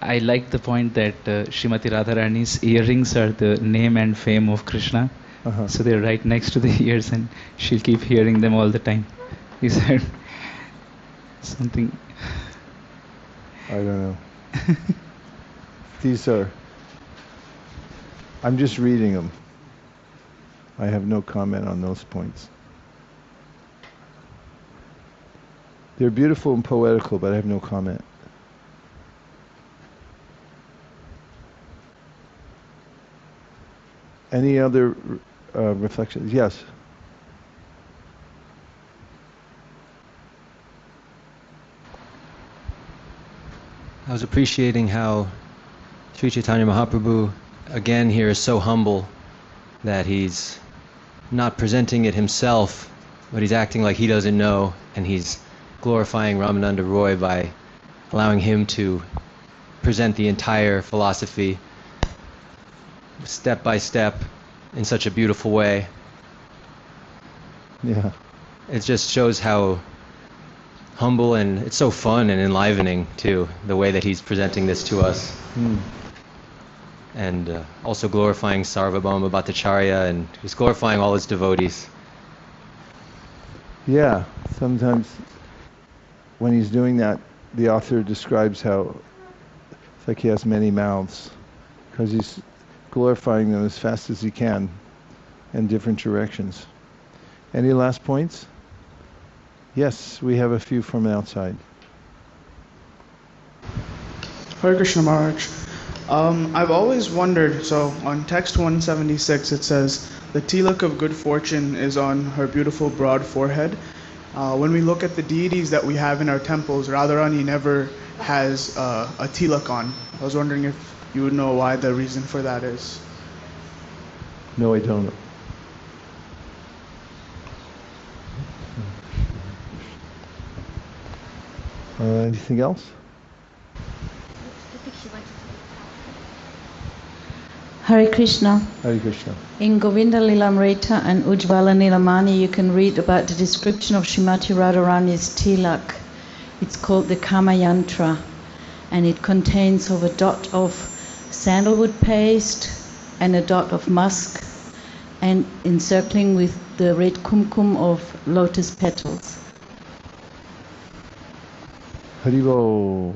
I like the point that Srimati Radharani's earrings are the name and fame of Krishna. Uh-huh. So they're right next to the ears and she'll keep hearing them all the time. He said something. I don't know. These are... I'm just reading them. I have no comment on those points. They're beautiful and poetical, but I have no comment. Any other reflections? Yes. I was appreciating how Śrī Caitanya Mahāprabhu again here is so humble that he's not presenting it himself, but he's acting like he doesn't know, and he's glorifying Ramananda Roy by allowing him to present the entire philosophy step by step in such a beautiful way. Yeah. It just shows how humble, and it's so fun and enlivening too, the way that he's presenting this to us. And also glorifying Sarvabhauma Bhattacharya, and he's glorifying all his devotees. Yeah, sometimes when he's doing that, the author describes how it's like he has many mouths, because he's glorifying them as fast as he can in different directions. Any last points? Yes, we have a few from outside. Hare Krishna Maharaj. I've always wondered, so on text 176 it says, the tilak of good fortune is on her beautiful broad forehead. When we look at the deities that we have in our temples, Radharani never has a tilak on. I was wondering if you would know why the reason for that is. No, I don't. Anything else? Hare Krishna. Hare Krishna. In Govinda Lilamrita and Ujjvala Nilamani, you can read about the description of Srimati Radharani's tilak. It's called the Kama Yantra, and it contains of a dot of sandalwood paste and a dot of musk, and encircling with the red kumkum of lotus petals. Haribo.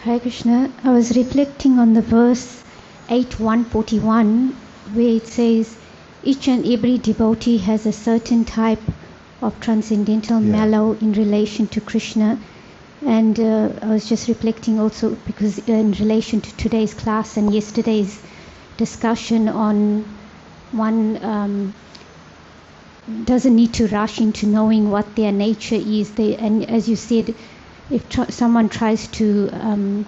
Hare Krishna. I was reflecting on the verse 8.141, where it says, each and every devotee has a certain type of transcendental mellow in relation to Krishna. And I was just reflecting also because in relation to today's class and yesterday's discussion on one doesn't need to rush into knowing what their nature is. And as you said, if someone tries to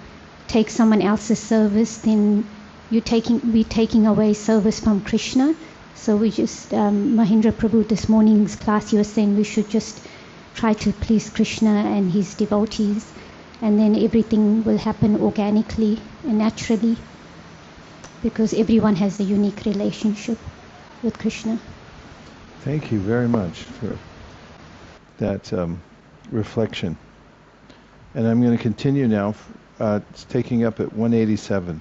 take someone else's service, then we're taking away service from Krishna. So we just, Mahindra Prabhu, this morning's class, you were saying we should just try to please Krishna and his devotees, and then everything will happen organically and naturally, because everyone has a unique relationship with Krishna. Thank you very much for that reflection. And I'm going to continue now. It's taking up at 187.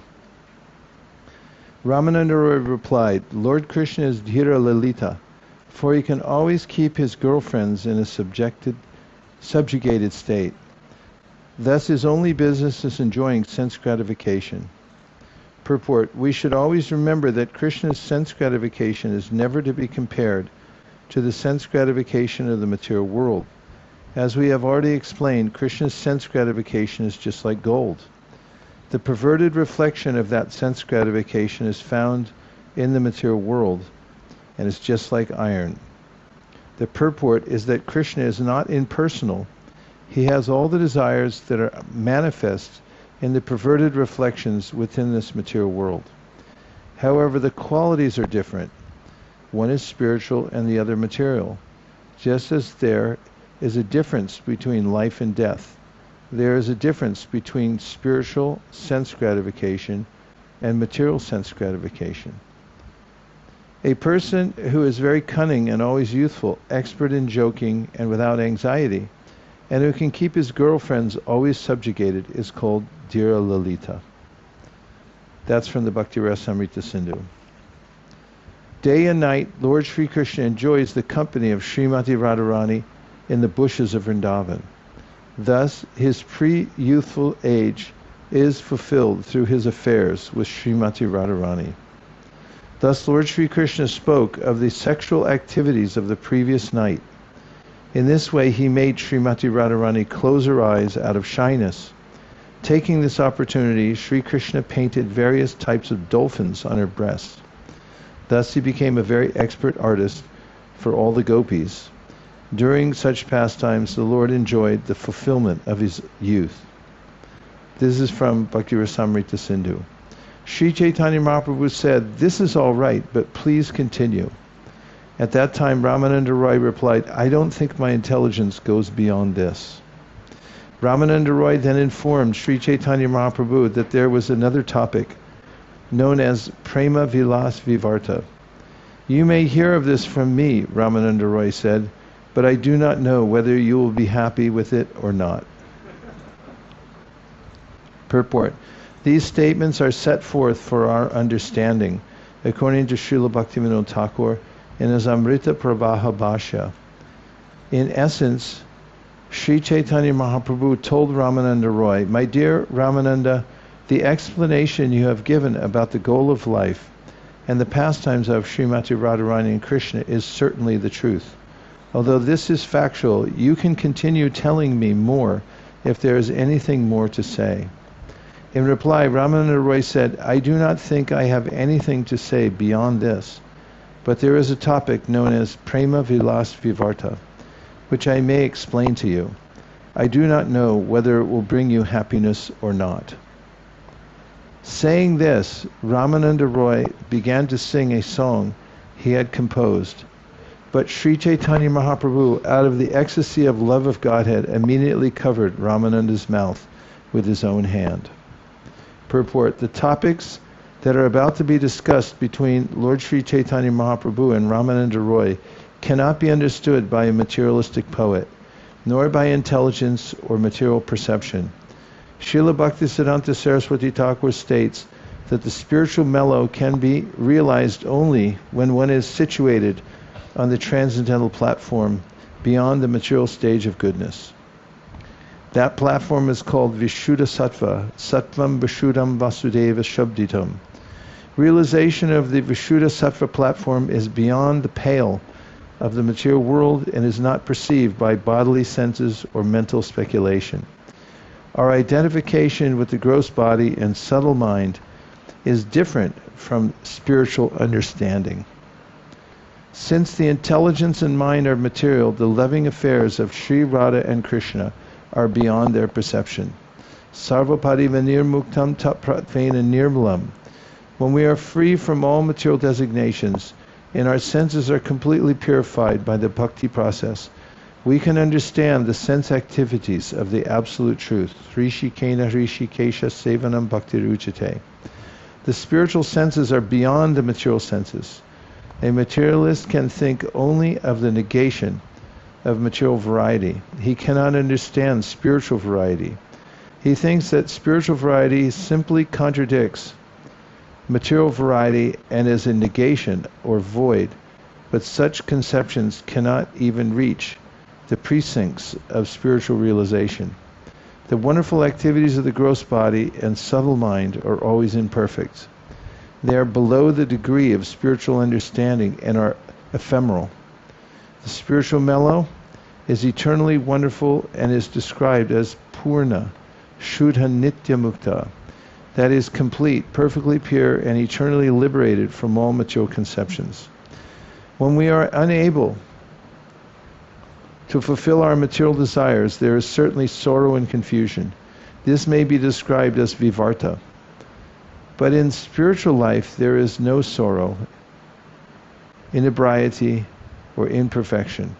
Ramananda Rāya replied, Lord Krishna is Dhira Lalita, for he can always keep his girlfriends in a subjugated state. Thus his only business is enjoying sense gratification. Purport, we should always remember that Krishna's sense gratification is never to be compared to the sense gratification of the material world. As we have already explained, Krishna's sense gratification is just like gold. The perverted reflection of that sense gratification is found in the material world and is just like iron. The purport is that Krishna is not impersonal. He has all the desires that are manifest in the perverted reflections within this material world. However, the qualities are different. One is spiritual and the other material. Just as there is a difference between life and death, there is a difference between spiritual sense gratification and material sense gratification. A person who is very cunning and always youthful, expert in joking and without anxiety, and who can keep his girlfriends always subjugated, is called Dhira Lalita. That's from the Bhakti Rasamrita Sindhu. Day and night, Lord Sri Krishna enjoys the company of Srimati Radharani in the bushes of Vrindavan. Thus, his pre-youthful age is fulfilled through his affairs with Srimati Radharani. Thus, Lord Sri Krishna spoke of the sexual activities of the previous night. In this way, he made Srimati Radharani close her eyes out of shyness. Taking this opportunity, Sri Krishna painted various types of dolphins on her breast. Thus, he became a very expert artist for all the gopis. During such pastimes, the Lord enjoyed the fulfillment of his youth. This is from Bhakti Rasamrita Sindhu. Śrī Caitanya Mahāprabhu said, this is all right, but please continue. At that time, Ramananda Rāya replied, I don't think my intelligence goes beyond this. Ramananda Roy then informed Śrī Caitanya Mahāprabhu that there was another topic known as Prema Vilas Vivarta. You may hear of this from me, Ramananda Roy said, but I do not know whether you will be happy with it or not. Purport. These statements are set forth for our understanding, according to Srila Bhaktivinoda Thakur in his Amrita Pravaha Bhashya. In essence, Śrī Caitanya Mahāprabhu told Ramananda Roy, my dear Ramananda, the explanation you have given about the goal of life and the pastimes of Srimati Radharani and Krishna is certainly the truth. Although this is factual, you can continue telling me more if there is anything more to say. In reply, Ramananda Roy said, I do not think I have anything to say beyond this, but there is a topic known as Prema Vilas Vivarta, which I may explain to you. I do not know whether it will bring you happiness or not. Saying this, Ramananda Roy began to sing a song he had composed, but Śrī Caitanya Mahāprabhu, out of the ecstasy of love of Godhead, immediately covered Ramananda's mouth with his own hand. Purport. The topics that are about to be discussed between Lord Śrī Caitanya Mahāprabhu and Ramananda Roy cannot be understood by a materialistic poet, nor by intelligence or material perception. Srila Bhaktisiddhanta Saraswati Thakur states that the spiritual mellow can be realized only when one is situated on the transcendental platform beyond the material stage of goodness. That platform is called Vishuddha Sattva, Sattvam Vishuddham Vasudeva Shabditam. Realization of the Vishuddha Sattva platform is beyond the pale of the material world and is not perceived by bodily senses or mental speculation. Our identification with the gross body and subtle mind is different from spiritual understanding. Since the intelligence and mind are material, the loving affairs of Sri Radha and Krishna are beyond their perception. Sarvapadi Vanirmuktam Tapratvena Nirmalam. When we are free from all material designations and our senses are completely purified by the bhakti process, we can understand the sense activities of the absolute truth. Rishikena Rishikesha Sevanam Bhakti Ruchate. The spiritual senses are beyond the material senses. A materialist can think only of the negation of material variety. He cannot understand spiritual variety. He thinks that spiritual variety simply contradicts material variety and is a negation or void, but such conceptions cannot even reach the precincts of spiritual realization. The wonderful activities of the gross body and subtle mind are always imperfect. They are below the degree of spiritual understanding and are ephemeral. The spiritual mellow is eternally wonderful and is described as Purna, Shuddha Nitya Mukta, that is complete, perfectly pure, and eternally liberated from all material conceptions. When we are unable to fulfill our material desires, there is certainly sorrow and confusion. This may be described as vivarta. But in spiritual life, there is no sorrow, inebriety, or imperfection.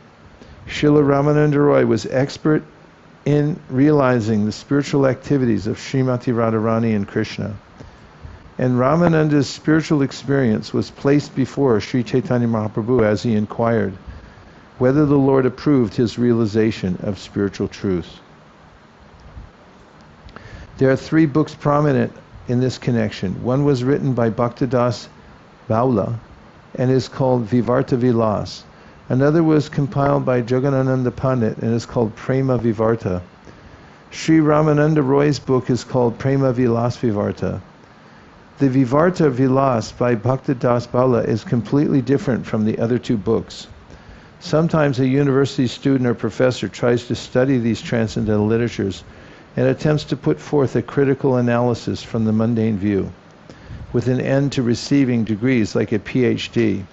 Srila Ramananda Roy was expert in realizing the spiritual activities of Srimati Radharani and Krishna. And Ramananda's spiritual experience was placed before Śrī Caitanya Mahāprabhu as he inquired whether the Lord approved his realization of spiritual truth. There are 3 books prominent in this connection. One was written by Bhaktidas Baula and is called Vivarta Vilas. Another was compiled by Jagadananda Pandit and is called Prema Vivarta. Sri Ramananda Roy's book is called Prema Vilas Vivarta. The Vivarta Vilas by Bhaktidas Baula is completely different from the other 2 books. Sometimes a university student or professor tries to study these transcendental literatures and attempts to put forth a critical analysis from the mundane view, with an end to receiving degrees like a PhD.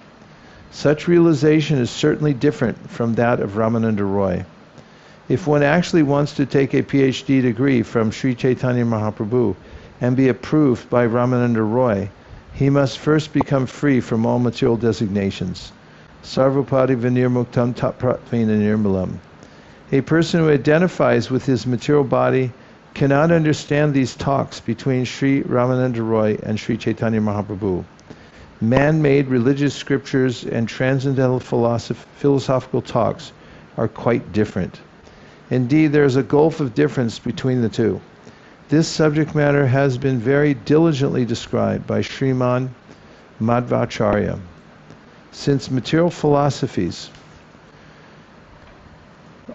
Such realization is certainly different from that of Ramananda Roy. If one actually wants to take a PhD degree from Śrī Caitanya Mahāprabhu and be approved by Ramananda Roy, he must first become free from all material designations. Sarvapadi Vinirmuktam Tapratvena Nirmalam. A person who identifies with his material body cannot understand these talks between Śrī Rāmānanda Rāya and Śrī Caitanya Mahāprabhu. Man-made religious scriptures and transcendental philosophical talks are quite different. Indeed, there is a gulf of difference between the two. This subject matter has been very diligently described by Sriman Madhvacharya. Since material philosophies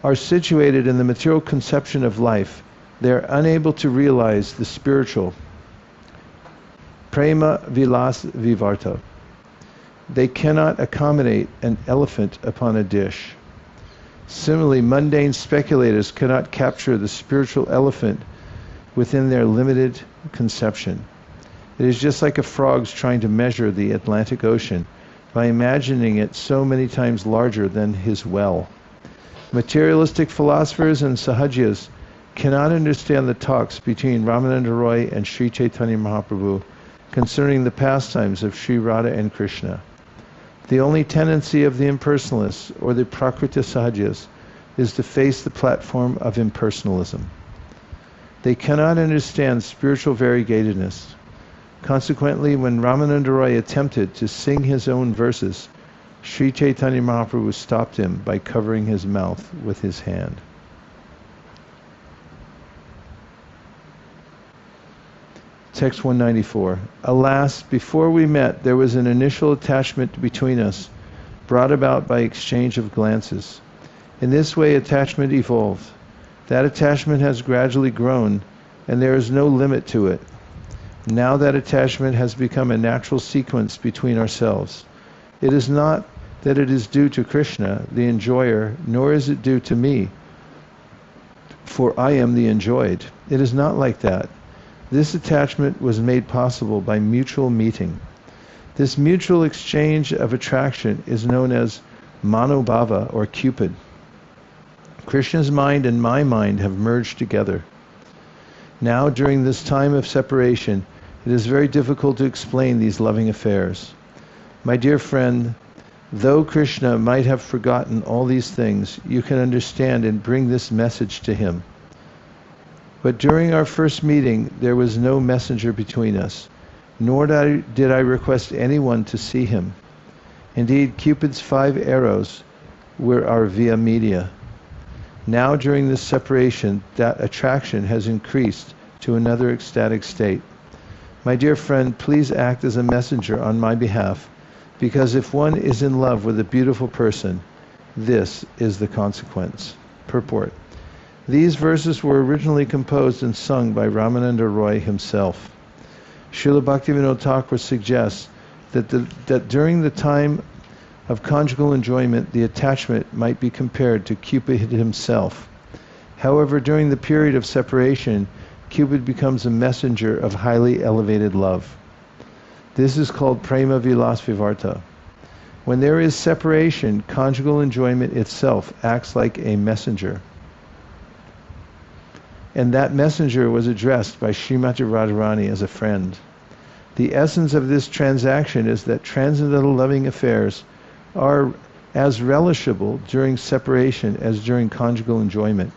are situated in the material conception of life, they are unable to realize the spiritual prema vilas vivarta. They cannot accommodate an elephant upon a dish. Similarly, mundane speculators cannot capture the spiritual elephant within their limited conception. It is just like a frog's trying to measure the Atlantic Ocean by imagining it so many times larger than his well. Materialistic philosophers and sahajiyas cannot understand the talks between Ramananda Rāya and Śrī Caitanya Mahāprabhu concerning the pastimes of Śrī Radha and Krishna. The only tendency of the impersonalists or the Prakriti Sahajiyas is to face the platform of impersonalism. They cannot understand spiritual variegatedness. Consequently, when Ramananda Rāya attempted to sing his own verses, Śrī Caitanya Mahāprabhu stopped him by covering his mouth with his hand. Text 194. Alas, before we met, there was an initial attachment between us, brought about by exchange of glances. In this way, attachment evolved. That attachment has gradually grown, and there is no limit to it. Now that attachment has become a natural sequence between ourselves. It is not that it is due to Krishna, the enjoyer, nor is it due to me, for I am the enjoyed. It is not like that. This attachment was made possible by mutual meeting. This mutual exchange of attraction is known as Manobhava, or Cupid. Krishna's mind and my mind have merged together. Now, during this time of separation, it is very difficult to explain these loving affairs. My dear friend, though Krishna might have forgotten all these things, you can understand and bring this message to him. But during our first meeting, there was no messenger between us, nor did I request anyone to see him. Indeed, Cupid's 5 arrows were our via media. Now, during this separation, that attraction has increased to another ecstatic state. My dear friend, please act as a messenger on my behalf, because if one is in love with a beautiful person, this is the consequence. Purport. These verses were originally composed and sung by Ramananda Rāya himself. Srila Bhaktivinoda Thakur suggests that during the time of conjugal enjoyment, the attachment might be compared to Cupid himself. However, during the period of separation, Cupid becomes a messenger of highly elevated love. This is called prema vilas vivarta. When there is separation, conjugal enjoyment itself acts like a messenger. And that messenger was addressed by Srimati Radharani as a friend. The essence of this transaction is that transcendental loving affairs are as relishable during separation as during conjugal enjoyment.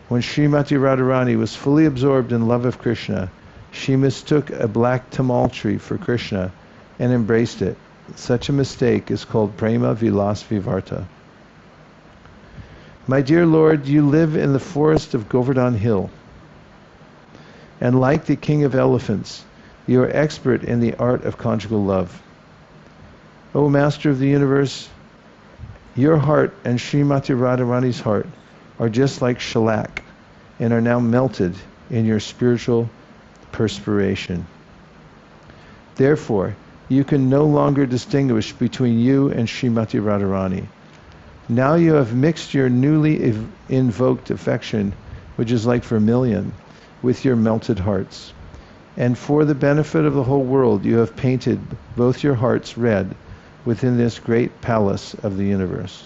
When Srimati Radharani was fully absorbed in love of Krishna, she mistook a black tamal tree for Krishna and embraced it. Such a mistake is called prema vilas vivarta. My dear Lord, you live in the forest of Govardhan Hill, and like the king of elephants, you are expert in the art of conjugal love. O Master of the universe, your heart and Srimati Radharani's heart are just like shellac and are now melted in your spiritual perspiration. Therefore, you can no longer distinguish between you and Srimati Radharani. Now you have mixed your newly invoked affection, which is like vermilion, with your melted hearts. And for the benefit of the whole world, you have painted both your hearts red within this great palace of the universe.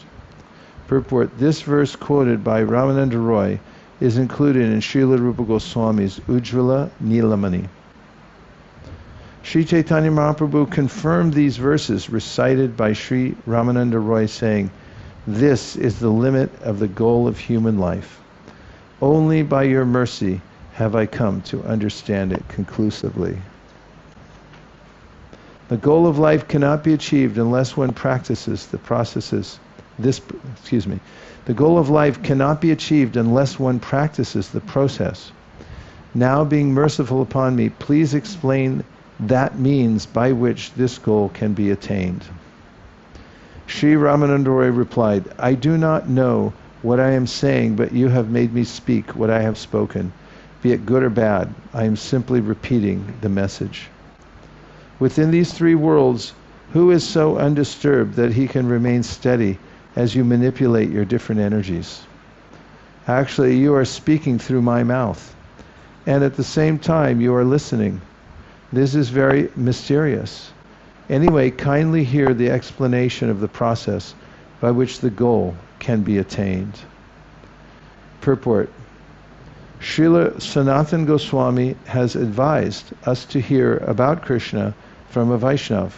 Purport. This verse quoted by Ramananda Rāya is included in Srila Rupa Goswami's Ujjvala Nilamani. Śrī Caitanya Mahāprabhu confirmed these verses recited by Sri Ramananda Rāya, saying, This is the limit of the goal of human life. Only by your mercy have I come to understand it conclusively. The goal of life cannot be achieved unless one practices the processes. The goal of life cannot be achieved unless one practices the process. Now, being merciful upon me, please explain that means by which this goal can be attained. Śrī Rāmānanda Rāya replied, I do not know what I am saying, but you have made me speak what I have spoken. Be it good or bad, I am simply repeating the message. Within these three worlds, who is so undisturbed that he can remain steady as you manipulate your different energies? Actually, you are speaking through my mouth, and at the same time you are listening. This is very mysterious. Anyway, kindly hear the explanation of the process by which the goal can be attained. Purport. Srila Sanatana Goswami has advised us to hear about Krishna from a Vaiṣṇava.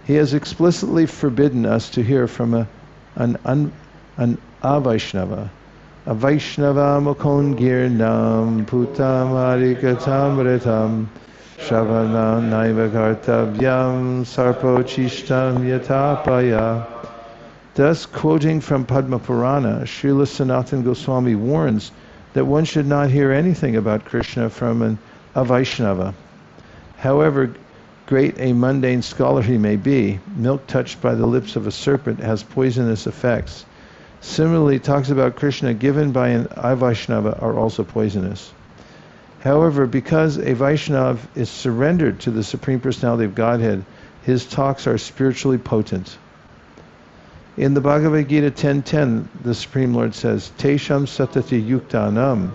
He has explicitly forbidden us to hear from an Vaiṣṇava. A Vaiṣṇava mukon girnam putam harikatamritam shravanam naiva kartavyam sarpochishtam yatapaya. Thus, quoting from Padma Purana, Srila Sanatana Goswami warns that one should not hear anything about Krishna from a Vaiṣṇava. However great a mundane scholar he may be, milk touched by the lips of a serpent has poisonous effects. Similarly, talks about Krishna given by an Vaishnava are also poisonous. However, because a Vaishnava is surrendered to the Supreme Personality of Godhead, his talks are spiritually potent. In the Bhagavad Gita 10.10, the Supreme Lord says, Tesham satati yuktanam,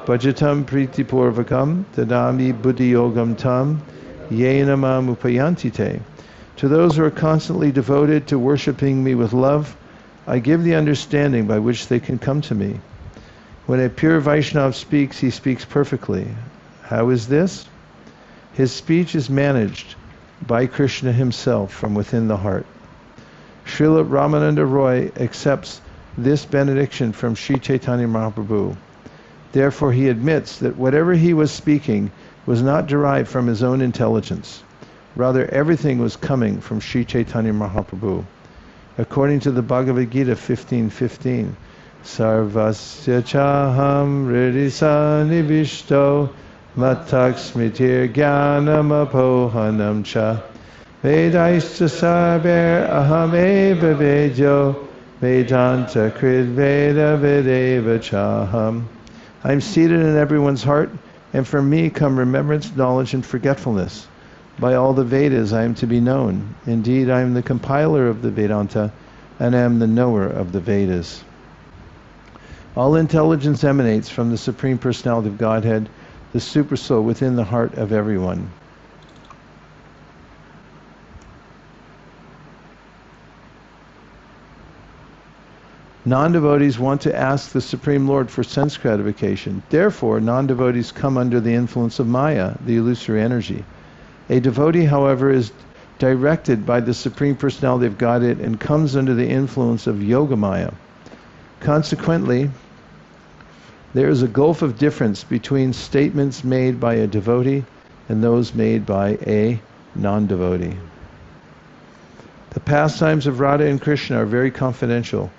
bhajatam priti purvakam, tadami buddhi yogam tam, yenamam upayantite. To those who are constantly devoted to worshipping me with love, I give the understanding by which they can come to me. When a pure Vaishnava speaks, he speaks perfectly. How is this? His speech is managed by Krishna himself from within the heart. Śrīla Rāmānanda Rāya accepts this benediction from Śrī Caitanya Mahāprabhu. Therefore he admits that whatever he was speaking was not derived from his own intelligence. Rather, everything was coming from Śrī Caitanya Mahāprabhu. According to the Bhagavad Gita 15:15, Sarvasya chaham hridisa nivishto matak smitir jnanam apohanam cha vedaista sarver aham eva vedyo vedanta krid veda vedeva chaham. I am seated in everyone's heart, and from me come remembrance, knowledge, and forgetfulness. By all the Vedas I am to be known. Indeed, I am the compiler of the Vedanta, and I am the knower of the Vedas. All intelligence emanates from the Supreme Personality of Godhead, the Supersoul within the heart of everyone. Non-devotees want to ask the Supreme Lord for sense gratification. Therefore, non-devotees come under the influence of Maya, the illusory energy. A devotee, however, is directed by the Supreme Personality of Godhead and comes under the influence of Yoga Maya. Consequently, there is a gulf of difference between statements made by a devotee and those made by a non-devotee. The pastimes of Radha and Krishna are very confidential.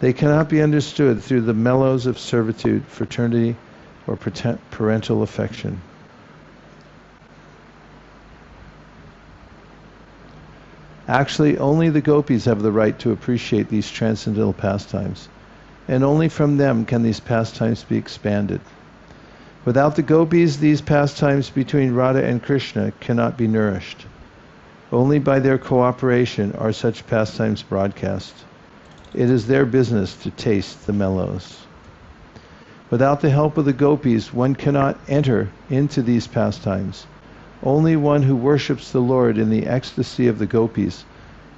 They cannot be understood through the mellows of servitude, fraternity, or parental affection. Actually, only the gopis have the right to appreciate these transcendental pastimes, and only from them can these pastimes be expanded. Without the gopis, these pastimes between Radha and Krishna cannot be nourished. Only by their cooperation are such pastimes broadcast. It is their business to taste the mellows. Without the help of the gopis, one cannot enter into these pastimes. Only one who worships the Lord in the ecstasy of the gopis,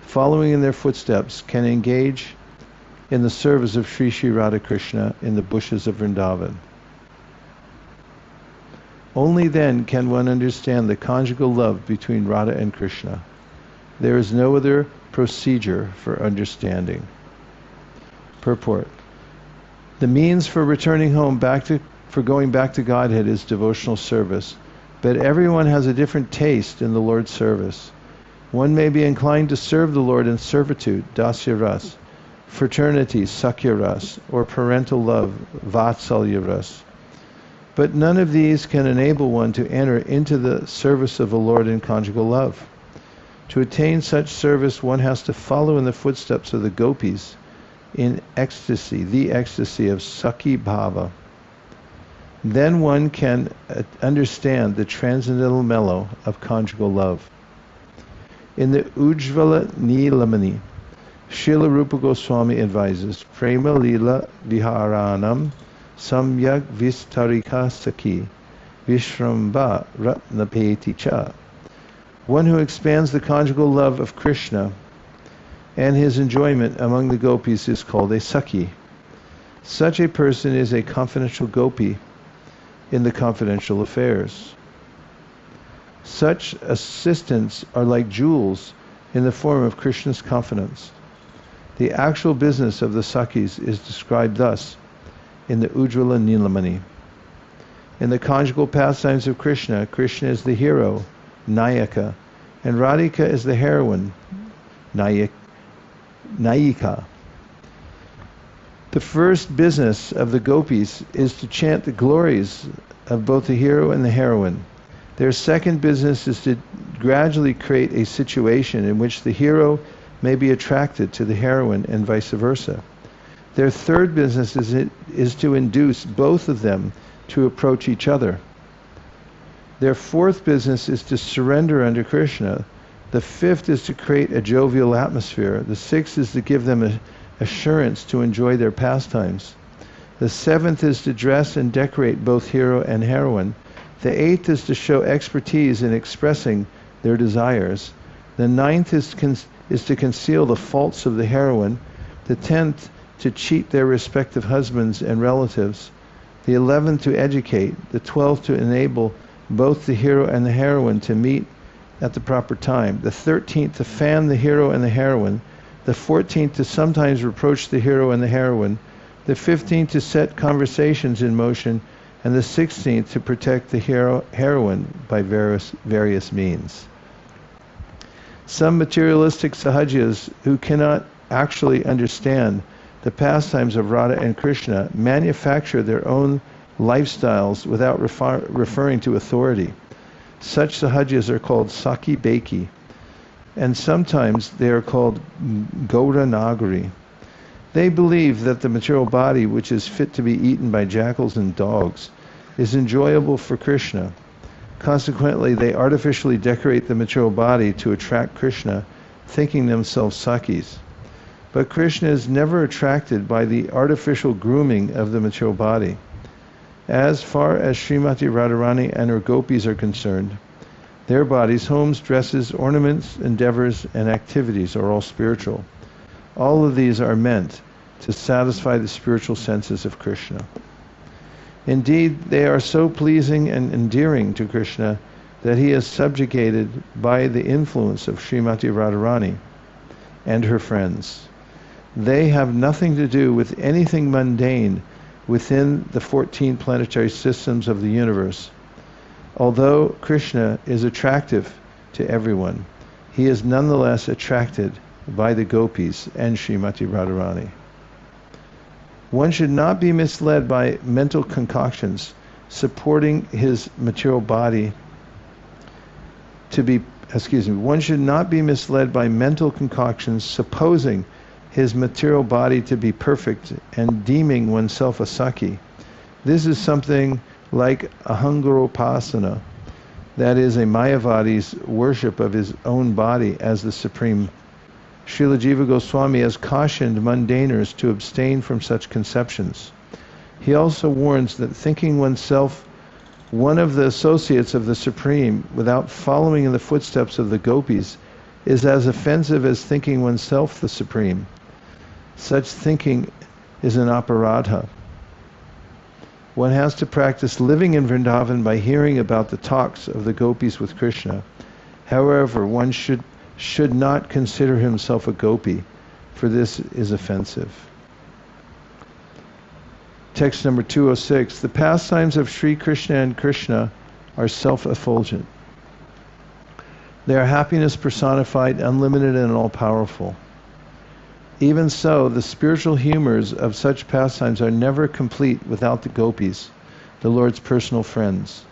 following in their footsteps, can engage in the service of Sri Sri Radha Krishna in the bushes of Vrindavan. Only then can one understand the conjugal love between Radha and Krishna. There is no other procedure for understanding. Purport. The means for returning home for going back to Godhead is devotional service, but everyone has a different taste in the Lord's service. One may be inclined to serve the Lord in servitude, dasya ras, fraternity, sakya ras, or parental love, vatsalya ras. But none of these can enable one to enter into the service of the Lord in conjugal love. To attain such service, one has to follow in the footsteps of the gopis in ecstasy, the ecstasy of Sakhi Bhava. Then one can understand the transcendental mellow of conjugal love. In the Ujjvala Nilamani, Śrīla Rupa Goswami advises, Prema Lila Viharanam Samyak Vistarika Sakhi Vishramba Ratnapeti Cha. One who expands the conjugal love of Krishna and his enjoyment among the gopis is called a Sakhi. Such a person is a confidential gopi in the confidential affairs. Such assistants are like jewels in the form of Krishna's confidence. The actual business of the Sakhis is described thus in the Ujjvala Nilamani. In the conjugal pastimes of Krishna, Krishna is the hero, Nayaka, and Radhika is the heroine, Nayika. The first business of the gopis is to chant the glories of both the hero and the heroine. Their second business is to gradually create a situation in which the hero may be attracted to the heroine and vice versa. Their third business is to induce both of them to approach each other. Their fourth business is to surrender under Krishna. The fifth is to create a jovial atmosphere. The sixth is to give them assurance to enjoy their pastimes. The seventh is to dress and decorate both hero and heroine. The eighth is to show expertise in expressing their desires. The ninth is to conceal the faults of the heroine. The 10th, to cheat their respective husbands and relatives. The 11th, to educate. The 12th, to enable both the hero and the heroine to meet at the proper time. The 13th, to fan the hero and the heroine. The 14th, to sometimes reproach the hero and the heroine. The 15th, to set conversations in motion. And the 16th, to protect the heroine by various means. Some materialistic sahajas who cannot actually understand the pastimes of Radha and Krishna manufacture their own lifestyles without referring to authority. Such sahajas are called Sakhi Beki, and sometimes they are called Gaura Nagari. They believe that the material body, which is fit to be eaten by jackals and dogs, is enjoyable for Krishna. Consequently, they artificially decorate the material body to attract Krishna, thinking themselves Sakhis. But Krishna is never attracted by the artificial grooming of the material body. As far as Srimati Radharani and her gopis are concerned, their bodies, homes, dresses, ornaments, endeavors, and activities are all spiritual. All of these are meant to satisfy the spiritual senses of Krishna. Indeed, they are so pleasing and endearing to Krishna that he is subjugated by the influence of Srimati Radharani and her friends. They have nothing to do with anything mundane within the 14 planetary systems of the universe. Although Krishna is attractive to everyone, he is nonetheless attracted by the gopis and Srimati Radharani. One should not be misled by mental concoctions supporting his material body one should not be misled by mental concoctions supposing his material body to be perfect and deeming oneself a Sakhi. This is something like ahangaropasana, that is a Mayavadi's worship of his own body as the supreme. Srila Jiva Goswami has cautioned mundaners to abstain from such conceptions. He also warns that thinking oneself one of the associates of the Supreme without following in the footsteps of the gopis is as offensive as thinking oneself the Supreme. Such thinking is an aparadha. One has to practice living in Vrindavan by hearing about the talks of the gopis with Krishna. However, one should not consider himself a gopi, for this is offensive. text number 206, the pastimes of Sri Krishna and Krishna are self-effulgent. They are happiness personified, unlimited and all-powerful. Even so, the spiritual humors of such pastimes are never complete without the gopis, the Lord's personal friends.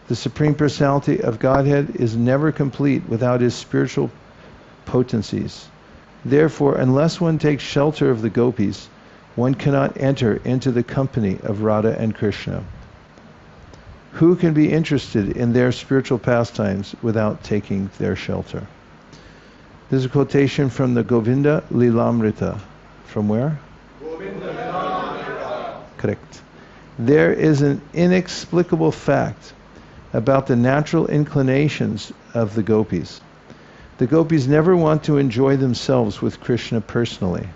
The Supreme Personality of Godhead is never complete without his spiritual potencies. Therefore, unless one takes shelter of the gopis, one cannot enter into the company of Radha and Krishna. Who can be interested in their spiritual pastimes without taking their shelter? This is a quotation from the Govinda Lilamrita. From where? Govinda Lilamrita. Correct. There is an inexplicable fact about the natural inclinations of the gopis. The gopis never want to enjoy themselves with Krishna personally.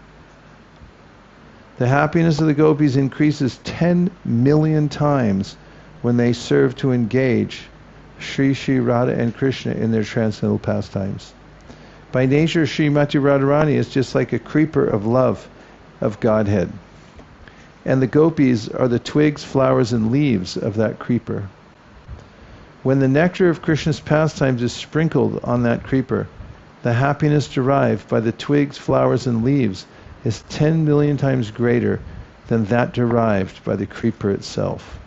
The happiness of the gopis increases 10 million times when they serve to engage Sri Radha and Krishna in their transcendental pastimes. By nature, Srimati Radharani is just like a creeper of love of Godhead. And the gopis are the twigs, flowers, and leaves of that creeper. When the nectar of Krishna's pastimes is sprinkled on that creeper, the happiness derived by the twigs, flowers, and leaves is 10 million times greater than that derived by the creeper itself.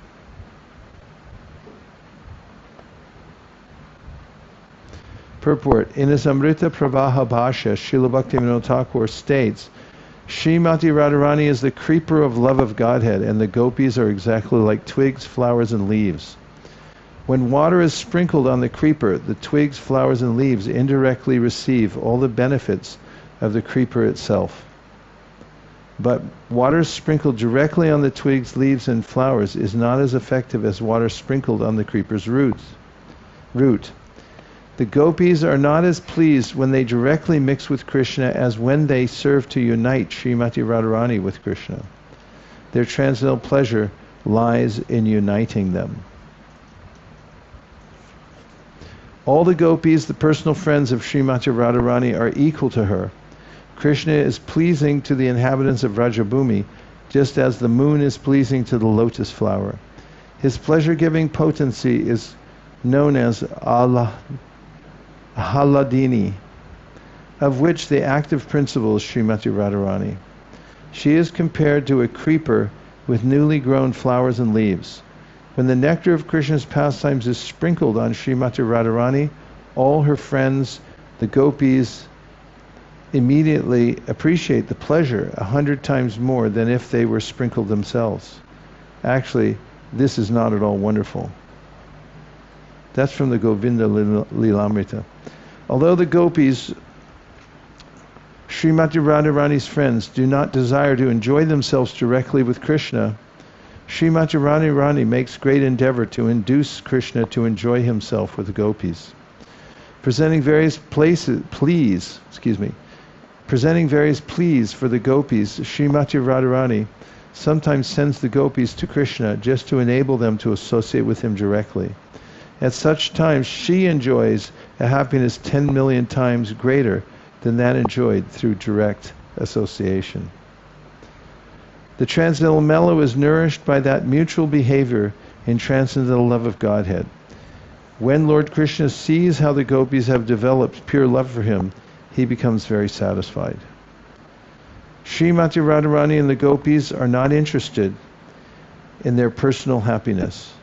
Purport. In his Amrita Pravaha Bhashya, Srila Bhaktivinoda Thakur states, Srimati Radharani is the creeper of love of Godhead, and the gopis are exactly like twigs, flowers, and leaves. When water is sprinkled on the creeper, the twigs, flowers, and leaves indirectly receive all the benefits of the creeper itself. But water sprinkled directly on the twigs, leaves, and flowers is not as effective as water sprinkled on the creeper's root. The gopis are not as pleased when they directly mix with Krishna as when they serve to unite Srimati Radharani with Krishna. Their transcendental pleasure lies in uniting them. All the gopis, the personal friends of Srimati Radharani, are equal to her. Krishna is pleasing to the inhabitants of Rajabhumi, just as the moon is pleasing to the lotus flower. His pleasure-giving potency is known as Ahladini, of which the active principle is Srimati Radharani. She is compared to a creeper with newly grown flowers and leaves. When the nectar of Krishna's pastimes is sprinkled on Srimati Radharani, all her friends, the gopis, immediately appreciate the pleasure 100 times more than if they were sprinkled themselves. Actually, this is not at all wonderful. That's from the Govinda Lilamrita. Although the gopis, Srimati Radharani's friends, do not desire to enjoy themselves directly with Krishna, Srimati Radharani makes great endeavor to induce Krishna to enjoy himself with the gopis. Presenting various pleas for the gopis, Srimati Radharani sometimes sends the gopis to Krishna just to enable them to associate with him directly. At such times, she enjoys a happiness 10 million times greater than that enjoyed through direct association. The transcendental mellow is nourished by that mutual behavior in transcendental love of Godhead. When Lord Krishna sees how the gopis have developed pure love for him, he becomes very satisfied. Srimati Radharani and the gopis are not interested in their personal happiness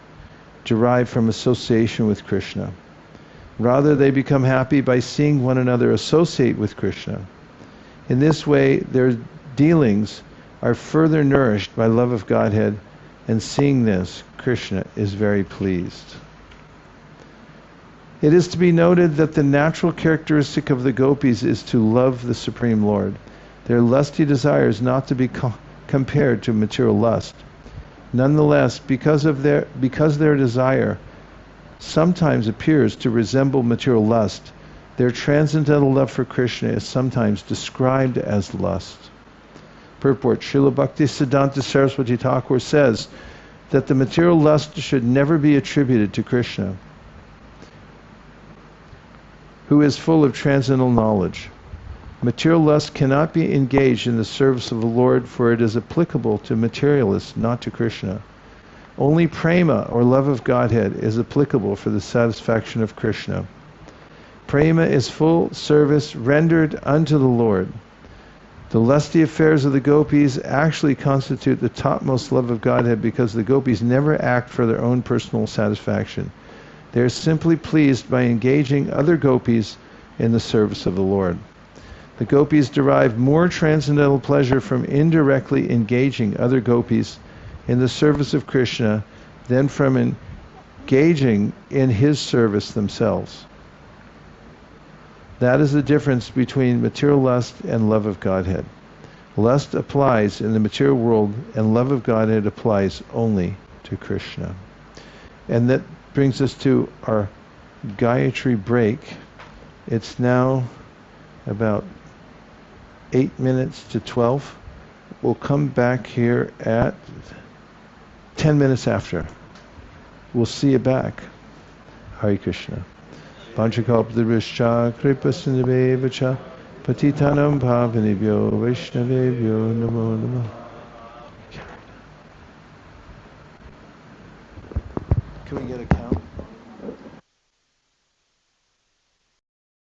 derived from association with Krishna. Rather, they become happy by seeing one another associate with Krishna. In this way, their dealings are further nourished by love of Godhead, and seeing this, Krishna is very pleased. It is to be noted that the natural characteristic of the gopis is to love the Supreme Lord. Their lusty desire is not to be compared to material lust. Nonetheless, because their desire sometimes appears to resemble material lust, their transcendental love for Krishna is sometimes described as lust. Purport. Srila Bhaktisiddhanta Saraswati Thakur says that the material lust should never be attributed to Krishna, who is full of transcendental knowledge. Material lust cannot be engaged in the service of the Lord, for it is applicable to materialists, not to Krishna. Only prema, or love of Godhead, is applicable for the satisfaction of Krishna. Prema is full service rendered unto the Lord. The lusty affairs of the gopis actually constitute the topmost love of Godhead, because the gopis never act for their own personal satisfaction. They are simply pleased by engaging other gopis in the service of the Lord. The gopis derive more transcendental pleasure from indirectly engaging other gopis in the service of Krishna than from engaging in his service themselves. That is the difference between material lust and love of Godhead. Lust applies in the material world, and love of Godhead applies only to Krishna. And that brings us to our Gayatri break. It's now about 8 minutes to 12. We'll come back here at 10 minutes after. We'll see you back. Hare Krishna. Panchakalpadrishcha kripasindavevacha patitanam pavanebhyo vaishnavebhyo namo namo. Can we get a count?